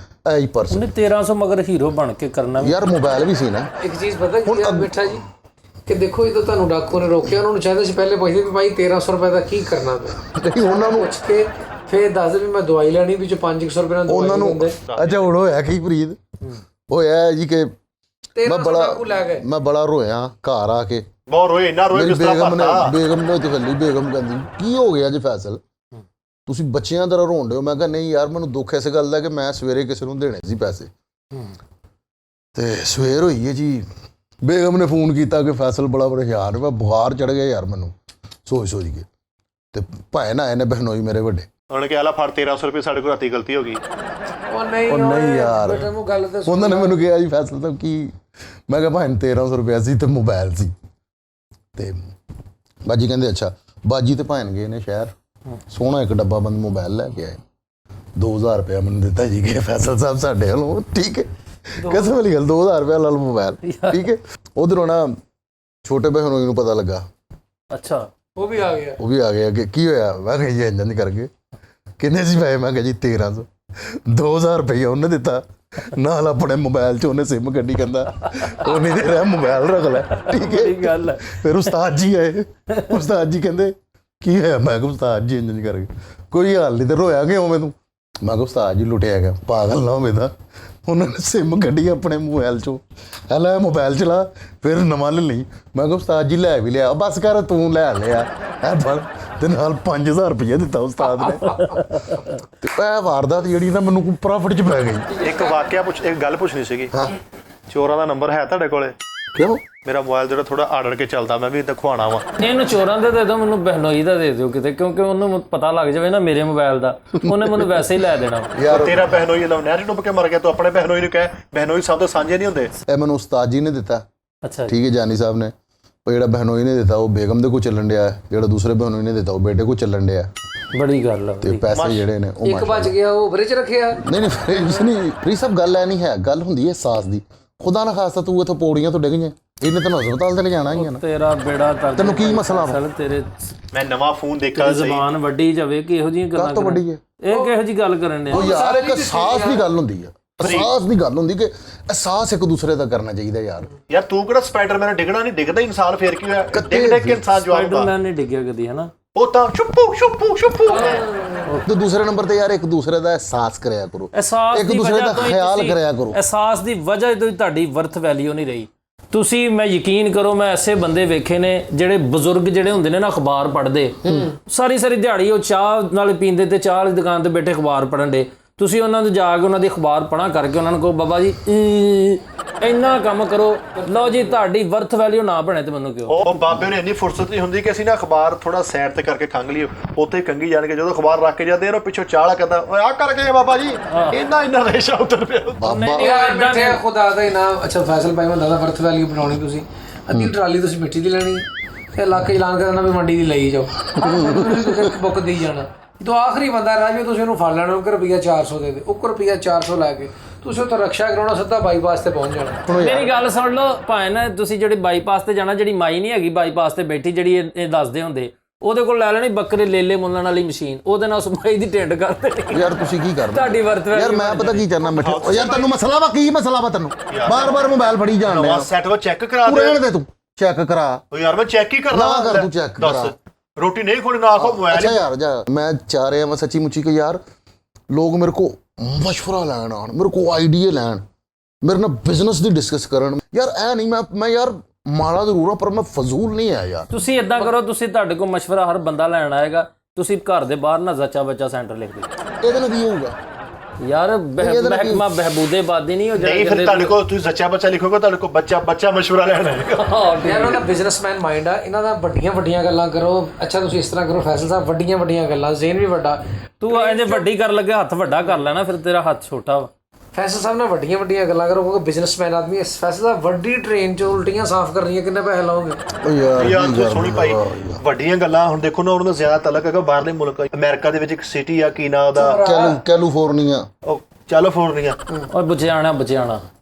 ਐ ਹੀ ਪਰਸ ਉਹਨੇ 1300 ਮਗਰ ਹੀਰੋ ਬਣ ਕੇ ਕਰਨਾ ਯਾਰ ਮੋਬਾਈਲ ਵੀ ਸੀ ਨਾ ਇੱਕ ਚੀਜ਼ ਪਤਾ ਕੀ ਆ ਬੈਠਾ ਜੀ ਕਿ ਦੇਖੋ ਜਦੋਂ ਤੁਹਾਨੂੰ ਡਾਕੂ ਨੇ ਰੋਕਿਆ ਉਹਨਾਂ ਨੂੰ ਚਾਹੀਦਾ ਸੀ ਪਹਿਲੇ ਪੁੱਛਦੇ ਵੀ ਭਾਈ 1300 ਰੁਪਏ ਦਾ ਕੀ ਕਰਨਾ ਮੈਂ ਨਹੀਂ ਉਹਨਾਂ ਨੂੰ ਪੁੱਛ ਕੇ ਫੇਰ ਦੱਸ ਵੀ ਮੈਂ ਦਵਾਈ ਲੈਣੀ ਵਿੱਚ 500 ਰੁਪਏ ਨਾਲ ਉਹਨਾਂ ਨੂੰ ਅੱਛਾ ਹੁਣ ਹੋਇਆ ਕੀ ਫਰੀਦ ਹੋਇਆ ਜੀ ਕਿ ਮੈਂ ਬੜਾ ਰੋਇਆ ਘਰ ਆ ਕੇ ਬਹੁਤ ਰੋਏ ਇੰਨਾ ਰੋਏ ਮੇਰੀ ਬੇਗਮ ਨੇ ਤਖੱਲੀ ਬੇਗਮ ਕਹਿੰਦੀ ਕੀ ਹੋ ਗਿਆ ਜੀ ਫੈਸਲ ਤੁਸੀਂ ਬੱਚਿਆਂ ਤਰ੍ਹਾਂ ਰੋਣ ਡਏ ਹੋ ਮੈਂ ਕਿਹਾ ਨਹੀਂ ਯਾਰ ਮੈਨੂੰ ਦੁੱਖ ਇਸ ਗੱਲ ਦਾ ਕਿ ਮੈਂ ਸਵੇਰੇ ਕਿਸੇ ਨੂੰ ਦੇਣੇ ਸੀ ਪੈਸੇ ਤੇ ਸਵੇਰ ਹੋਈ ਹੈ ਜੀ ਬੇਗਮ ਨੇ ਫੋਨ ਕੀਤਾ ਕਿ ਫੈਸਲ ਬੜਾ ਪਰੇਸ਼ਾਨ ਮੈਂ ਬੁਖਾਰ ਚੜ ਗਿਆ ਯਾਰ ਮੈਨੂੰ ਸੋਚ ਕੇ ਤੇ ਭਾਏ ਨਾ ਆਏ ਨੇ ਬਹਿਨੋਈ ਮੇਰੇ ਵੱਡੇ ਉਹਨੇ ਕਿਹਾ ਲਾ ਫੜ 1300 ਰੁਪਏ ਸਾਡੇ ਕੋਲ ਰਾਤੀ ਗਲਤੀ ਹੋ ਗਈ ਉਹ ਨਹੀਂ ਯਾਰ ਗੱਲ ਤਾਂ ਉਹਨਾਂ ਨੇ ਮੈਨੂੰ ਕਿਹਾ ਜੀ ਫੈਸਲ ਤਾਂ ਕੀ ਮੈਂ ਕਿਹਾ ਭਾਈ 1300 ਰੁਪਏ ਸੀ ਤੇ ਮੋਬਾਈਲ ਸੀ ਤੇ ਬਾਜੀ ਕਹਿੰਦੇ ਅੱਛਾ ਬਾਜੀ ਤੇ ਭਾਣ ਗਏ ਨੇ ਸ਼ਹਿਰ ਸੋਹਣਾ ਇੱਕ ਡੱਬਾ ਬੰਦ ਮੋਬਾਈਲ ਲੈ ਕੇ ਆਏ 2000 ਰੁਪਇਆ ਮੈਨੂੰ ਦਿੱਤਾ ਜੀ ਕਿ ਫੈਸਲ ਸਾਹਿਬ ਸਾਡੇ ਵੱਲੋਂ ਠੀਕ ਹੈ ਕਸਮ ਵਾਲੀ ਗੱਲ 2000 ਰੁਪਇਆ ਨਾਲ ਮੋਬਾਈਲ ਠੀਕ ਹੈ ਉਧਰੋਂ ਨਾ ਛੋਟੇ ਬਹਿਨੋਈ ਨੂੰ ਪਤਾ ਲੱਗਾ ਅੱਛਾ ਉਹ ਵੀ ਆ ਗਿਆ ਕਿ ਕੀ ਹੋਇਆ ਮੈਂ ਕਿਹਾ ਜੀ ਇੰਜਨ ਕਰਕੇ ਕਿੰਨੇ ਸੀ ਪੈਸੇ ਮੈਂ ਕਿਹਾ ਜੀ 1300 2000 ਰੁਪਇਆ ਉਹਨੇ ਦਿੱਤਾ ਨਾਲ ਆਪਣੇ ਮੋਬਾਈਲ 'ਚ ਉਹਨੇ ਸਿਮ ਕੱਢੀ ਕਹਿੰਦਾ ਉਹ ਨਹੀਂ ਦੇ ਰਿਹਾ ਮੋਬਾਈਲ ਰੱਖ ਲੈ ਠੀਕ ਹੈ ਗੱਲ ਹੈ ਫਿਰ ਉਸਤਾਦ ਜੀ ਆਏ ਉਸਤਾਦ ਜੀ ਕਹਿੰਦੇ ਕੀ ਹੋਇਆ ਮੈਂ ਕਿਹਾ ਉਸਤਾਦ ਜੀ ਇੰਜ ਕਰਕੇ ਕੋਈ ਹਾਲ ਨਹੀਂ ਤੇ ਰੋਇਆ ਕਿਉਂ ਮੈਨੂੰ ਮੈਂ ਕਿਹਾ ਉਸਤਾਦ ਜੀ ਲੁੱਟਿਆ ਗਿਆ ਪਾਗਲ ਨਾ ਹੋਵੇ ਤਾਂ ਉਹਨਾਂ ਨੇ ਸਿਮ ਕੱਢੀ ਆਪਣੇ ਮੋਬਾਈਲ 'ਚੋਂ ਲੈ ਮੋਬਾਈਲ ਚਲਾ ਫਿਰ ਨਵਾਂ ਲੈ ਲਈ ਮੈਂ ਕਿਹਾ ਉਸਤਾਦ ਜੀ ਲੈ ਵੀ ਲਿਆ ਬਸ ਕਰ ਤੂੰ ਲੈ ਲਿਆ ਫੜ ਤੇ ਨਾਲ 5000 ਰੁਪਏ ਦਿੱਤਾ ਉਸਤਾਦ ਨੇ ਤੇ ਇਹ ਵਾਰਦਾਤ ਜਿਹੜੀ ਨਾ ਮੈਨੂੰ ਕੋਈ ਪ੍ਰੋਫਿਟ 'ਚ ਪੈ ਗਈ ਇੱਕ ਵਾਕਿਆ ਇੱਕ ਗੱਲ ਪੁੱਛਣੀ ਸੀਗੀ ਚੋਰਾਂ ਦਾ ਨੰਬਰ ਹੈ ਤੁਹਾਡੇ ਕੋਲੇ ਕਿਉਂ? ਮੇਰਾ ਮੋਬਾਈਲ ਜਿਹੜਾ ਥੋੜਾ ਆੜ ਕੇ ਚੱਲਦਾ, ਮੈਂ ਵੀ ਇਦਾਂ ਖਵਾਣਾ ਵਾ। ਇਹਨੂੰ ਚੋਰਾਂ ਦੇ ਦੇ ਦਿਓ, ਮੈਨੂੰ ਬਹਿਨੋਈ ਦਾ ਦੇ ਦਿਓ ਕਿਤੇ, ਕਿਉਂਕਿ ਉਹਨੂੰ ਪਤਾ ਲੱਗ ਜਾਵੇ ਨਾ ਮੇਰੇ ਮੋਬਾਈਲ ਦਾ, ਉਹਨੇ ਮੈਨੂੰ ਵੈਸੇ ਹੀ ਲੈ ਦੇਣਾ। ਯਾਰ ਤੇਰਾ ਬਹਿਨੋਈ ਨਾ ਨਹਿਰ ਡੁੱਬ ਕੇ ਮਰ ਗਿਆ, ਤੂੰ ਆਪਣੇ ਬਹਿਨੋਈ ਨੂੰ ਕਹਿ, ਬਹਿਨੋਈ ਸਭ ਤੋਂ ਸਾਂਝੇ ਨਹੀਂ ਹੁੰਦੇ। ਇਹ ਮੈਨੂੰ ਉਸਤਾਦ ਜੀ ਨੇ ਦਿੱਤਾ, ਅੱਛਾ ਠੀਕ ਹੈ, ਜਾਨੀ ਸਾਹਿਬ ਨੇ। ਉਹ ਜਿਹੜਾ ਬਹਿਨੋਈ ਨੇ ਦਿੱਤਾ ਉਹ ਬੇਗਮ ਦੇ ਕੋਲ ਚੱਲਣ ਡਿਆ, ਜਿਹੜਾ ਦੂਸਰੇ ਬਹਿਨੋਈ ਨੇ ਦਿੱਤਾ ਉਹ ਬੇਟੇ ਕੋਲ ਚੱਲਣ ਡਿਆ। ਬੜੀ ਗੱਲ ਆ। ਤੇ ਪੈਸੇ ਜਿਹੜੇ ਨੇ ਉਹ ਇੱਕ ਬਚ ਗਿਆ, ਉਹ ਬਰੇ 'ਚ ਰੱਖਿਆ। ਨਹੀਂ ਫਰੀ ਸਭ ਗੱਲ ਐ ਨਹੀਂ ਹੈ, ਗੱਲ ਹੁੰਦੀ ਹੈ ਅਹਿਸਾਸ ਦੀ। ਖੁਦਾ ਨਾ ਖਾਸਤਾ ਤੂੰ ਇੱਥੋਂ ਪੌੜੀਆਂ ਤੋਂ ਡਿੱਗ ਜਾਏ, ਇਹਨੇ ਤੈਨੂੰ ਹਸਪਤਾਲ ਤੇ ਲਿਜਾਣਾ ਹੀ ਆ ਨਾ। ਤੇਰਾ ਬੇੜਾ ਤਰ ਤੈਨੂੰ ਕੀ ਮਸਲਾ ਵਾ? ਤੇਰੇ ਮੈਂ ਨਵਾਂ ਫੋਨ ਦੇਖਾ ਸਹੀ, ਜ਼ਬਾਨ ਵੱਡੀ ਜਾਵੇ ਕਿ ਇਹੋ ਜਿਹੀਆਂ ਗੱਲਾਂ ਤੋਂ ਵੱਡੀ ਹੈ ਇਹ ਕਿਹੋ ਜਿਹੀ ਗੱਲ ਕਰਨ ਉਹ ਨੇ? ਯਾਰ, ਇੱਕ ਅਹਿਸਾਸ ਦੀ ਗੱਲ ਹੁੰਦੀ ਆ, ਅਹਿਸਾਸ ਦੀ ਗੱਲ ਹੁੰਦੀ ਕਿ ਅਹਿਸਾਸ ਇੱਕ ਦੂਸਰੇ ਦਾ ਕਰਨਾ ਚਾਹੀਦਾ ਯਾਰ। ਯਾਰ ਤੂੰ ਕਿਹੜਾ ਸਪਾਈਡਰਮੈਨ ਡਿੱਗਣਾ ਨਹੀਂ, ਡਿੱਗਦਾ ਇਨਸਾਨ, ਫੇਰ ਕੀ ਹੋਇਆ? ਡਿੱਗ ਡਿੱਗ ਕੇ ਇਨਸਾਨ ਜਵਾਬ ਦਾ। ਸਪਾਈਡਰਮੈਨ ਨਹੀਂ ਡਿੱਗਿਆ ਕਦੀ, ਹਨਾ? ਉਹ ਤਾਂ ਛੁੱਪੂ ਛੁੱਪੂ ਛੁੱਪੂ। ਤੇ ਦੂਸਰੇ ਨੰਬਰ ਤੇ ਯਾਰ ਇੱਕ ਦੂਸਰੇ ਦਾ ਅਹਿਸਾਸ ਕਰਿਆ ਕਰੋ, ਅਹਿਸਾਸ ਇੱਕ ਦੀ ਦੂਸਰੇ ਵਜ੍ਹਾ ਦਾ ਤੋਂ ਹੀ ਖਿਆਲ ਤੁਸੀਂ- ਕਰਿਆ ਕਰੋ। ਅਹਿਸਾਸ ਦੀ ਵਜ੍ਹਾ ਤੋਂ ਹੀ ਤੁਹਾਡੀ ਵਰਥ ਵੈਲਿਊ ਨਹੀਂ ਰਹੀ। ਤੁਸੀਂ, ਮੈਂ ਯਕੀਨ ਕਰੋ, ਮੈਂ ਐਸੇ ਬੰਦੇ ਵੇਖੇ ਨੇ ਜਿਹੜੇ ਬਜ਼ੁਰਗ ਜਿਹੜੇ ਹੁੰਦੇ ਨੇ ਨਾ, ਅਖਬਾਰ ਪੜ੍ਹਦੇ ਸਾਰੀ ਦਿਹਾੜੀ, ਉਹ ਚਾਹ ਨਾਲ ਪੀਂਦੇ ਤੇ ਚਾਹ ਵਾਲੀ ਦੁਕਾਨ ਤੇ ਬੈਠੇ ਅਖਬਾਰ ਪੜ੍ਹਨ ਦੇ। ਤੁਸੀਂ ਉਹਨਾਂ ਨੂੰ ਜਾ ਕੇ ਉਹਨਾਂ ਦੀ ਅਖਬਾਰ ਪੜ੍ਹਾ ਕਰਕੇ ਉਹਨਾਂ ਨੂੰ ਕਹੋ ਬਾਬਾ ਜੀ ਇੰਨਾ ਕੰਮ ਕਰੋ, ਲਓ ਜੀ ਤੁਹਾਡੀ ਵਰਥ ਵੈਲਿਊ ਨਾ ਬਣੇ ਤੇ ਮੈਨੂੰ ਕਿਉਂ? ਉਹ ਬਾਬੇ ਨੂੰ ਇੰਨੀ ਫੁਰਸਤ ਨਹੀਂ ਹੁੰਦੀ ਕਿ ਅਸੀਂ ਨਾ ਅਖਬਾਰ ਥੋੜਾ ਸਾਈਡ ਤੇ ਕਰਕੇ ਖੰਗ ਲਈਏ, ਉੱਥੇ ਕੰਗੀ ਜਾਣਗੇ। ਜਦੋਂ ਅਖਬਾਰ ਰੱਖ ਕੇ ਜਾਂਦੇ ਆ, ਪਿੱਛੋਂ ਚਾਲਾ ਕਹਿੰਦਾ ਓਏ ਆਹ ਕਰ ਗਏ ਬਾਬਾ ਜੀ, ਇੰਨਾ ਰੇਸ਼ਾ ਉਤਰ ਪਿਆ। ਬਾਬਾ ਯਾਰ ਬੈਠੇ ਖੁਦਾ ਦਾ ਇਨਾਮ। ਅੱਛਾ ਫੈਸਲ ਭਾਈ ਹੁੰਦਾ ਵਰਥ ਵੈਲਿਊ ਬਣਾਉਣੀ, ਤੁਸੀਂ ਅੱਧੀ ਟਰਾਲੀ ਤੁਸੀਂ ਮਿੱਟੀ ਦੀ ਲੈਣੀ ਤੇ ਲੱਖ ਐਲਾਨ ਕਰਨਾ ਵੀ ਮੰਡੀ ਦੀ ਲਈ ਜਾਓ, ਬੁੱਕ ਦੇਈ ਜਾਣਾ। तो आखिरी बंदा रह जाए, तुम उन्होंने फड़ लेना, रुपया 400 दे दे, उक रुपया 400 लैके ਤੁਸੀਂ ਉੱਥੇ ਰਕਸ਼ਾ ਕਰਾਉਣਾ, ਸਿੱਧਾ ਬਾਈਪਾਸ ਤੇ ਪਹੁੰਚ ਜਾਣਾ। ਮੇਰੀ ਗੱਲ ਸੁਣ ਲਓ ਭਾਵੇਂ ਨਾ, ਤੁਸੀਂ ਜਿਹੜੀ ਬਾਈਪਾਸ ਤੇ ਜਾਣਾ, ਜਿਹੜੀ ਮਾਈ ਨਹੀਂ ਹੈਗੀ ਬਾਈਪਾਸ ਤੇ ਬੈਠੀ, ਜਿਹੜੀ ਇਹ ਦੱਸਦੇ ਹੁੰਦੇ, ਉਹਦੇ ਕੋਲ ਲੈ ਲੈਣੀ ਬੱਕਰੇ ਲੇਲੇ ਮੁੱਲਣ ਵਾਲੀ ਮਸ਼ੀਨ, ਉਹਦੇ ਨਾਲ ਸਮਾਈ ਦੀ ਟਿੰਡ ਕਰ ਦੇਣੀ। ਯਾਰ ਤੁਸੀਂ ਕੀ ਕਰਨਾ ਤੁਹਾਡੀ ਵਰਤ ਯਾਰ? ਮੈਂ ਪਤਾ ਕੀ ਚਾਹਨਾ ਮਿੱਠੇ, ਉਹ ਯਾਰ ਤੈਨੂੰ ਮਸਲਾ ਵਾ, ਕੀ ਮਸਲਾ ਵਾ ਤੈਨੂੰ? ਬਾਰ-ਬਾਰ ਮੋਬਾਈਲ ਫੜੀ ਜਾਣ ਡਿਆ। ਸੈੱਟ ਵਾ ਚੈੱਕ ਕਰਾ ਤੂੰ ਰਹਿਣ ਦੇ, ਤੂੰ ਚੈੱਕ ਕਰਾ। ਉਹ ਯਾਰ ਮੈਂ ਚੈੱਕ ਹੀ ਕਰਦਾ ਨਾ ਕਰ, ਤੂੰ ਚੈੱਕ ਕਰਾ। ਰੋਟੀ ਨਹੀਂ ਖੋਣੀ ਨਾ ਆਖੋ ਮੋਬਾਈਲ। ਅੱਛਾ ਯਾਰ ਜਾ, ਮੈਂ ਚਾਹ ਰਿਹਾ ਮੈਂ ਸੱਚੀ ਮੁੱਚੀ ਕਿ ਯਾਰ ਲੋਕ ਮੇਰੇ ਕੋ ਮਸ਼ਵਰਾ ਲੈਣ ਆਉਣ, ਮੇਰੇ ਕੋ ਆਈਡੀਆ ਲੈਣ, ਮੇਰੇ ਨਾਲ ਬਿਜ਼ਨਸ ਦੀ ਡਿਸਕਸ ਕਰਨ। ਯਾਰ ਐ ਨਹੀਂ, ਮੈਂ ਯਾਰ ਮਾੜਾ ਜ਼ਰੂਰ ਆ ਪਰ ਮੈਂ ਫਜ਼ੂਲ ਨਹੀਂ ਆ ਯਾਰ। ਤੁਸੀਂ ਇਦਾਂ ਕਰੋ, ਤੁਸੀਂ ਤੁਹਾਡੇ ਕੋਲ ਮਸ਼ਵਰਾ ਹਰ ਬੰਦਾ ਲੈਣ ਆਏਗਾ, ਤੁਸੀਂ ਘਰ ਦੇ ਬਾਹਰ ਨਾ ਜ਼ੱਚਾ ਬੱਚਾ ਸੈਂਟਰ ਲਿਖ ਦਿਓ। ਇਹਦੇ ਨਾਲ ਕੀ ਹੋਊਗਾ ਯਾਰ? ਮਹਿਕਮਾ ਬਹਿਬੂਦੇਬਾਦੀ ਨਹੀਂ ਹੋ ਜਾਏਗਾ। ਨਹੀਂ ਫਿਰ ਤੁਹਾਡੇ ਕੋਲ ਤੁਸੀਂ ਜ਼ੱਚਾ ਬੱਚਾ ਲਿਖੋਗੇ, ਤੁਹਾਡੇ ਕੋਲ ਬੱਚਾ ਮਸ਼ਵਰਾ ਲੈਣ ਆਏਗਾ। ਯਾਰ ਉਹਨਾਂ ਦਾ ਬਿਜ਼ਨਸਮੈਨ ਮਾਈਂਡ ਆ, ਇਹਨਾਂ ਦਾ ਵੱਡੀਆਂ ਗੱਲਾਂ ਕਰੋ। ਅੱਛਾ ਤੁਸੀਂ ਇਸ ਤਰ੍ਹਾਂ ਕਰੋ ਫੈਸਲ ਸਾਹਿਬ, ਵੱਡੀਆਂ ਗੱਲਾਂ, ਜ਼ੇਨ ਵੀ ਵੱਡਾ। ਤੂੰ ਇਹਦੇ ਵੱਡੀ ਕਰ ਲੱਗੇ, ਹੱਥ ਵੱਡਾ ਕਰ ਲੈਣਾ, ਫਿਰ ਤੇਰਾ ਹੱਥ ਛੋਟਾ ਵਾ। ਫੈਸਲ ਸਾਹਿਬ ਨਾਲ ਵੱਡੀਆਂ ਗੱਲਾਂ ਕਰੋ, ਕਿਉਂਕਿ ਬਿਜ਼ਨਸਮੈਨ ਆਦਮੀ। ਇਸ ਫੈਸਲ ਸਾਹਿਬ ਵੱਡੀ ਟ੍ਰੇਨ 'ਚ ਉਲਟੀਆਂ ਸਾਫ਼ ਕਰਨੀਆਂ, ਕਿੰਨੇ ਪੈਸੇ ਲਾਓਗੇ? ਯਾਰ ਤੂੰ ਸੋਹਣੀ ਭਾਈ, ਵੱਡੀਆਂ ਗੱਲਾਂ ਹੁਣ ਦੇਖੋ ਨਾ, ਉਹਨਾਂ ਦਾ ਜ਼ਿਆਦਾ ਤਲਕ ਹੈਗਾ ਬਾਹਰਲੇ ਮੁਲਕ। ਅਮਰੀਕਾ ਦੇ ਵਿੱਚ ਇੱਕ ਸਿਟੀ ਆ, ਕੀ ਨਾਂ ਉਹਦਾ? ਕੈਲੀਫੋਰਨੀਆ। ਉਹ ਕੈਲੀਫੋਰਨੀਆ। ਔਰ ਬਚਿਆਣਾ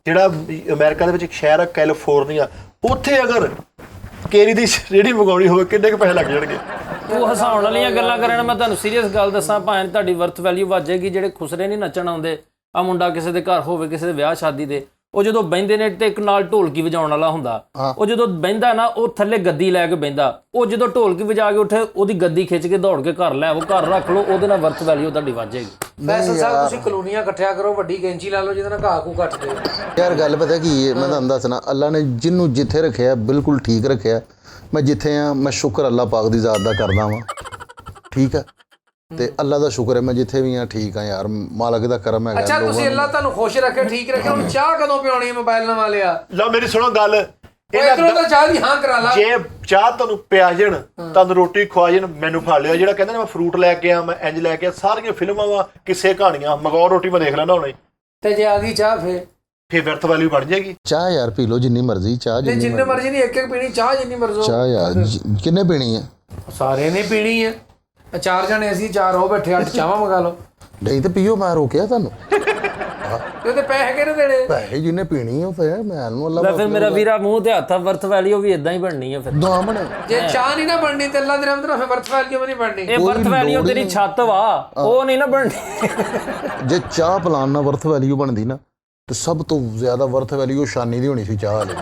ਜਿਹੜਾ ਅਮਰੀਕਾ ਦੇ ਵਿੱਚ ਇੱਕ ਸ਼ਹਿਰ ਆ ਕੈਲੀਫੋਰਨੀਆ, ਉੱਥੇ ਅਗਰ ਕੇਰੀ ਦੀ ਰੇਹੜੀ ਮੰਗਾਉਣੀ ਹੋਵੇ ਕਿੰਨੇ ਕੁ ਪੈਸੇ ਲੱਗ ਜਾਣਗੇ? ਤੂੰ ਹਸਾਉਣ ਵਾਲੀਆਂ ਗੱਲਾਂ ਕਰਨ, ਮੈਂ ਤੁਹਾਨੂੰ ਸੀਰੀਅਸ ਗੱਲ ਦੱਸਾਂ, ਭਾਵੇਂ ਤੁਹਾਡੀ ਵਰਥ ਵੈਲਿਊ ਵੱਜੇਗੀ। ਜਿਹੜੇ ਖੁਸਰੇ ਨਹੀਂ ਨੱਚਣ ਆਉਂਦੇ, ਆ ਮੁੰਡਾ ਕਿਸੇ ਦੇ ਘਰ ਹੋਵੇ, ਕਿਸੇ ਦੇ ਵਿਆਹ ਸ਼ਾਦੀ ਦੇ, ਉਹ ਜਦੋਂ ਬਹਿੰਦੇ ਨੇ ਤੇ ਇੱਕ ਨਾਲ ਢੋਲਕੀ ਵਜਾਉਣ ਵਾਲਾ ਹੁੰਦਾ, ਉਹ ਜਦੋਂ ਬਹਿੰਦਾ ਨਾ, ਉਹ ਥੱਲੇ ਗੱਦੀ ਲੈ ਕੇ ਬਹਿੰਦਾ, ਉਹ ਜਦੋਂ ਢੋਲਕੀ ਵਜਾ ਕੇ ਉੱਠੇ, ਉਹਦੀ ਗੱਦੀ ਖਿੱਚ ਕੇ ਦੌੜ ਕੇ ਘਰ ਲੈ ਆਵੋ, ਘਰ ਰੱਖ ਲਓ, ਉਹਦੇ ਨਾਲ ਵਰਥ ਵੈਲਿਊ ਤੁਹਾਡੀ ਵੱਜੇਗੀ। ਫੈਸਲ ਸਾਹਿਬ ਤੁਸੀਂ ਕਲੋਨੀਆਂ ਇਕੱਠਿਆ ਕਰੋ, ਵੱਡੀ ਕੈਂਚੀ ਲਾ ਲਓ ਜਿਹਦੇ ਨਾਲ ਘਾਹ ਘੂ ਕੱਟ ਦਿਓ। ਯਾਰ ਗੱਲ ਪਤਾ ਕੀ ਹੈ, ਮੈਂ ਤੁਹਾਨੂੰ ਦੱਸਣਾ, ਅੱਲਾ ਨੇ ਜਿਹਨੂੰ ਜਿੱਥੇ ਰੱਖਿਆ ਬਿਲਕੁਲ ਠੀਕ ਰੱਖਿਆ। ਮੈਂ ਜਿੱਥੇ ਆ, ਮੈਂ ਸ਼ੁਕਰ ਅੱਲਾ ਪਾਕ ਦੀ ਜ਼ਾਤ ਦਾ ਕਰਦਾ ਵਾਂ, ਠੀਕ ਹੈ, ਤੇ ਅੱਲਾ ਦਾ ਸ਼ੁਕਰ ਹੈ ਮੈਂ ਜਿੱਥੇ ਵੀ ਆ ਠੀਕ ਆ ਯਾਰ, ਮਾਲਕ ਦਾ ਕਰਮ ਹੈਗਾ। ਅੱਛਾ ਤੁਸੀਂ ਅੱਲਾ ਤੁਹਾਨੂੰ ਖੁਸ਼ ਰੱਖੇ, ਠੀਕ ਰੱਖੇ। ਹੁਣ ਚਾਹ ਕਦੋਂ ਪਿਆਉਣੀ ਹੈ ਮੋਬਾਈਲ ਨਵਾਂ ਲਿਆ? ਲਓ ਮੇਰੀ ਸੁਣੋ ਗੱਲ, ਇਧਰੋਂ ਤਾਂ ਚਾਹ ਦੀ ਹਾਂ ਕਰਾ ਲਾ। ਜੇ ਚਾਹ ਤੁਹਾਨੂੰ ਪਿਆ ਜਾਣ, ਤੁਹਾਨੂੰ ਰੋਟੀ ਖਵਾ ਜਾਣ, ਮੈਨੂੰ ਫੜ ਲਿਓ। ਜਿਹੜਾ ਕਹਿੰਦਾ ਮੈਂ ਫਰੂਟ ਲੈ ਕੇ ਆ, ਮੈਂ ਇੰਜ ਲੈ ਕੇ ਆ, ਸਾਰੀਆਂ ਫਿਲਮਾਂ ਵਾ, ਕਿਸੇ ਕਹਾਣੀਆਂ ਮਗਾਓ, ਰੋਟੀ ਮੈਂ ਦੇਖ ਲੈਣਾ ਹੁਣੇ। ਤੇ ਜੇ ਆ ਗਈ ਚਾਹ ਫੇਰ ਵਰਥ ਵੈਲਿਊ ਬਣ ਜਾਏਗੀ। ਚਾਹ ਯਾਰ ਪੀ ਲਓ ਜਿੰਨੀ ਮਰਜ਼ੀ, ਚਾਹ ਤੇ ਜਿੰਨੇ ਮਰਜ਼ੀ ਨਹੀਂ, ਇੱਕ ਪੀਣੀ ਚਾਹ, ਜਿੰਨੀ ਮਰਜ਼ੀ। ਚਾਹ ਯਾਰ ਕਿੰਨੇ ਪੀਣੀ ਹੈ? ਸਾਰੇ ਨੇ ਪੀਣੀ ਹੈ। 4 ਜਣੇ ਅਸੀਂ, 4 ਹੋ ਬੈਠੇ, 8 ਚਾਹਾਂ ਮੰਗਾ ਲਓ। ਨਹੀਂ ਤੇ ਪੀਓ, ਮੈਂ ਰੋਕਿਆ ਤੁਹਾਨੂੰ? ਤੇ ਪੈਸੇ ਕਿਹਨੇ ਦੇਣੇ? ਪੈਸੇ ਜਿੰਨੇ ਪੀਣੀ ਉਹ ਫਿਰ ਮੈਂ ਨੂੰ ਅੱਲਾ। ਫਿਰ ਮੇਰਾ ਵੀਰਾ ਮੂੰਹ ਤੇ ਹੱਥ, ਵਰਥ ਵੈਲਿਊ ਵੀ ਇਦਾਂ ਹੀ ਬਣਨੀ ਹੈ। ਫਿਰ ਦੁਆ ਬਣੇ। ਜੇ ਚਾਹ ਨਹੀਂ ਨਾ ਬਣਨੀ ਤੇ ਅੱਲਾ ਦੇ ਰਹਿਮਤ ਨਾਲ ਫਿਰ ਵਰਥ ਵੈਲਿਊ ਵੀ ਨਹੀਂ ਬਣਨੀ। ਇਹ ਵਰਥ ਵੈਲਿਊ ਤੇਰੀ ਛੱਤ ਵਾ, ਉਹ ਨਹੀਂ ਨਾ ਬਣਨੀ। ਜੇ ਚਾਹ ਪਲਾਨ ਨਾਲ ਵਰਥ ਵੈਲਿਊ ਬਣਦੀ ਨਾ, ਤੇ ਸਭ ਤੋਂ ਜ਼ਿਆਦਾ ਵਰਥ ਵੈਲਿਊ ਸ਼ਾਨੀ ਦੀ ਹੋਣੀ ਸੀ ਚਾਹ ਵਾਲੀ।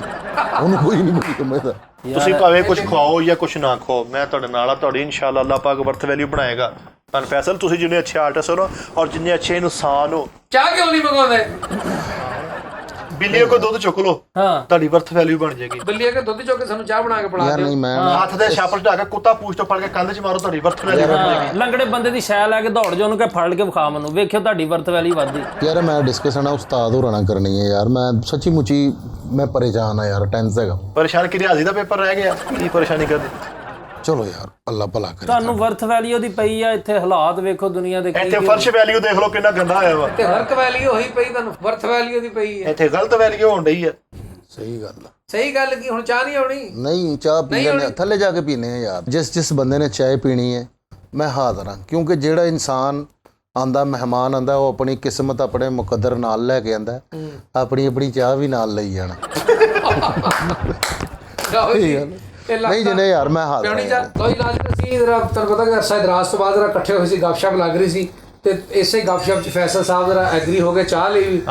ਉਹਨੂੰ ਕੋਈ ਨਹੀਂ ਸਮਝਦਾ। ਤੁਸੀਂ ਭਾਵੇਂ ਕੁਝ ਖਵਾਓ ਜਾਂ ਕੁਝ ਨਾ ਖਵਾਓ, ਮੈਂ ਤੁਹਾਡੇ ਨਾਲ ਆ, ਤੁਹਾਡੀ ਇਨਸ਼ਾਅੱਲਾ ਅੱਲਾਹ ਪਾਕ ਵਰਥ ਵੈਲਿਊ ਬਣਾਏਗਾ। ਪਰ ਫੈਸਲ ਤੁਸੀਂ ਜਿੰਨੇ ਅੱਛੇ ਆਰਟਿਸਟ ਹੋ ਨਾ, ਔਰ ਜਿੰਨੇ ਅੱਛੇ ਇਨਸਾਨ ਹੋ, ਚਾਹ ਕਿਉਂ ਨਹੀਂ ਮੰਗਾਉਂਦੇ? ਬਿੱਲੀ ਕੋਈ ਦੁੱਧ ਚੁੱਕ ਲਓ ਹਾਂ ਤੁਹਾਡੀ ਵਰਥ ਵੈਲਿਊ ਬਣ ਜਾਏਗੀ। ਬਿੱਲੀ ਕੇ ਦੁੱਧ ਚੋ ਕੇ ਸਾਨੂੰ ਚਾਹ ਬਣਾ ਕੇ ਪਿਲਾ ਯਾਰ ਦਿਓ। ਨਹੀਂ ਮੈਂ ਹੱਥ ਦੇ ਛਾਪ ਢਾ ਕੇ ਕੁੱਤਾ ਪੂਛ ਤੋਂ ਫੜ ਕੇ ਕੰਧ 'ਚ ਮਾਰੋ ਤੁਹਾਡੀ ਵਰਥ ਵੈਲਿਊ ਬਣ ਜਾਏਗੀ। ਲੰਗੜੇ ਬੰਦੇ ਦੀ ਸ਼ੈ ਲੈ ਕੇ ਦੌੜ ਜਾ ਉਹਨੂੰ ਕਹ ਫੜ ਕੇ ਵਿਖਾ ਮੈਨੂੰ, ਵੇਖਿਓ ਤੁਹਾਡੀ ਵਰਤ ਵੈਲੀ ਵੱਧਦੀ। ਯਾਰ ਮੈਂ ਡਿਸਕਸ਼ਨ ਆ ਉਸਤਾਦ ਹੋਰਾਂ ਨਾਲ ਕਰਨੀ ਹੈ ਯਾਰ, ਮੈਂ ਸੱਚੀ ਮੁੱਚੀ ਮੈਂ ਪਰੇਸ਼ਾਨ ਆ ਯਾਰ, ਟੈਂਸ ਹੈਗਾ। ਪਰੇਸ਼ਾਨ ਕਿ ਰਿਆਜ਼ੀ ਦਾ ਪੇਪਰ ਰਹਿ ਗਿਆ, ਕੀ ਪਰੇਸ਼ਾਨੀ ਕਰਦੇ? ਚਲੋ ਯਾਰ ਅੱਲਾ ਭਲਾ ਕਰੇ। ਤੁਹਾਨੂੰ ਵਰਥ ਵੈਲੀ ਉਹਦੀ ਪਈ ਆ, ਇੱਥੇ ਹਾਲਾਤ ਵੇਖੋ ਦੁਨੀਆ ਦੇ ਕੀ ਇੱਥੇ ਫਰਸ਼ ਵੈਲਿਊ ਦੇਖ ਲਓ ਕਿੰਨਾ ਗੰਦਾ ਹੋਇਆ ਵਾ, ਤੇ ਵਰਕ ਵੈਲਿਊ ਹੋਈ ਪਈ, ਤੁਹਾਨੂੰ ਵਰਥ ਵੈਲਿਊ ਦੀ ਪਈ ਹੈ। ਇੱਥੇ ਗਲਤ ਵੈਲਿਊ ਹੋਣ ਡਈ ਆ। ਸਹੀ ਗੱਲ ਆ। ਸਹੀ ਗੱਲ ਕੀ ਹੁਣ ਚਾਹ ਨਹੀਂ ਆਉਣੀ? ਨਹੀਂ ਚਾਹ ਪੀ ਲੈਣੇ, ਥੱਲੇ ਜਾ ਕੇ ਪੀਨੇ ਆ ਯਾਰ। ਜਿਸ ਬੰਦੇ ਨੇ ਚਾਹ ਪੀਣੀ ਹੈ ਮੈਂ ਹਾਜ਼ਰ ਹਾਂ, ਕਿਉਂਕਿ ਜਿਹੜਾ ਇਨਸਾਨ ਆਂਦਾ, ਮਹਿਮਾਨ ਆਂਦਾ, ਉਹ ਆਪਣੀ ਕਿਸਮਤ ਆਪਣੇ ਮੁਕੱਦਰ ਨਾਲ ਲੈ ਕੇ ਆਂਦਾ, ਆਪਣੀ ਚਾਹ ਵੀ ਨਾਲ ਲਈ ਜਾਣਾ। ਨਹੀਂ ਜਿਹਨੇ ਯਾਰ ਮੈਂ ਹਾਜ਼ਰ ਪਿਉਣੀ ਚਾਹ ਕੋਈ ਲਾਜ ਸੀ ਜਰਾ, ਤੁਹਾਨੂੰ ਪਤਾ ਕਿ ਅਰਸਾ ਦਰਾਜ ਤੋਂ ਬਾਅਦ ਜਰਾ ਇਕੱਠੇ ਹੋਏ ਸੀ, ਗੱਪਸ਼ਪ ਲੱਗ ਰਹੀ ਸੀ, ਤੇ ਇਸੇ ਗੱਪਸ਼ਪ 'ਚ ਫੈਸਲ ਸਾਹਿਬ ਜਰਾ ਐਗਰੀ ਹੋ ਗਏ ਚਾਹ ਲਈ ਵੀ,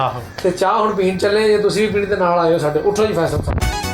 ਤੇ ਚਾਹ ਹੁਣ ਪੀਣ ਚੱਲੇ, ਜੇ ਤੁਸੀਂ ਵੀ ਪੀਣੀ ਤੇ ਨਾਲ ਆਇਓ ਸਾਡੇ। ਉੱਠੋ ਜੀ ਫੈਸਲ ਸਾਹਿਬ।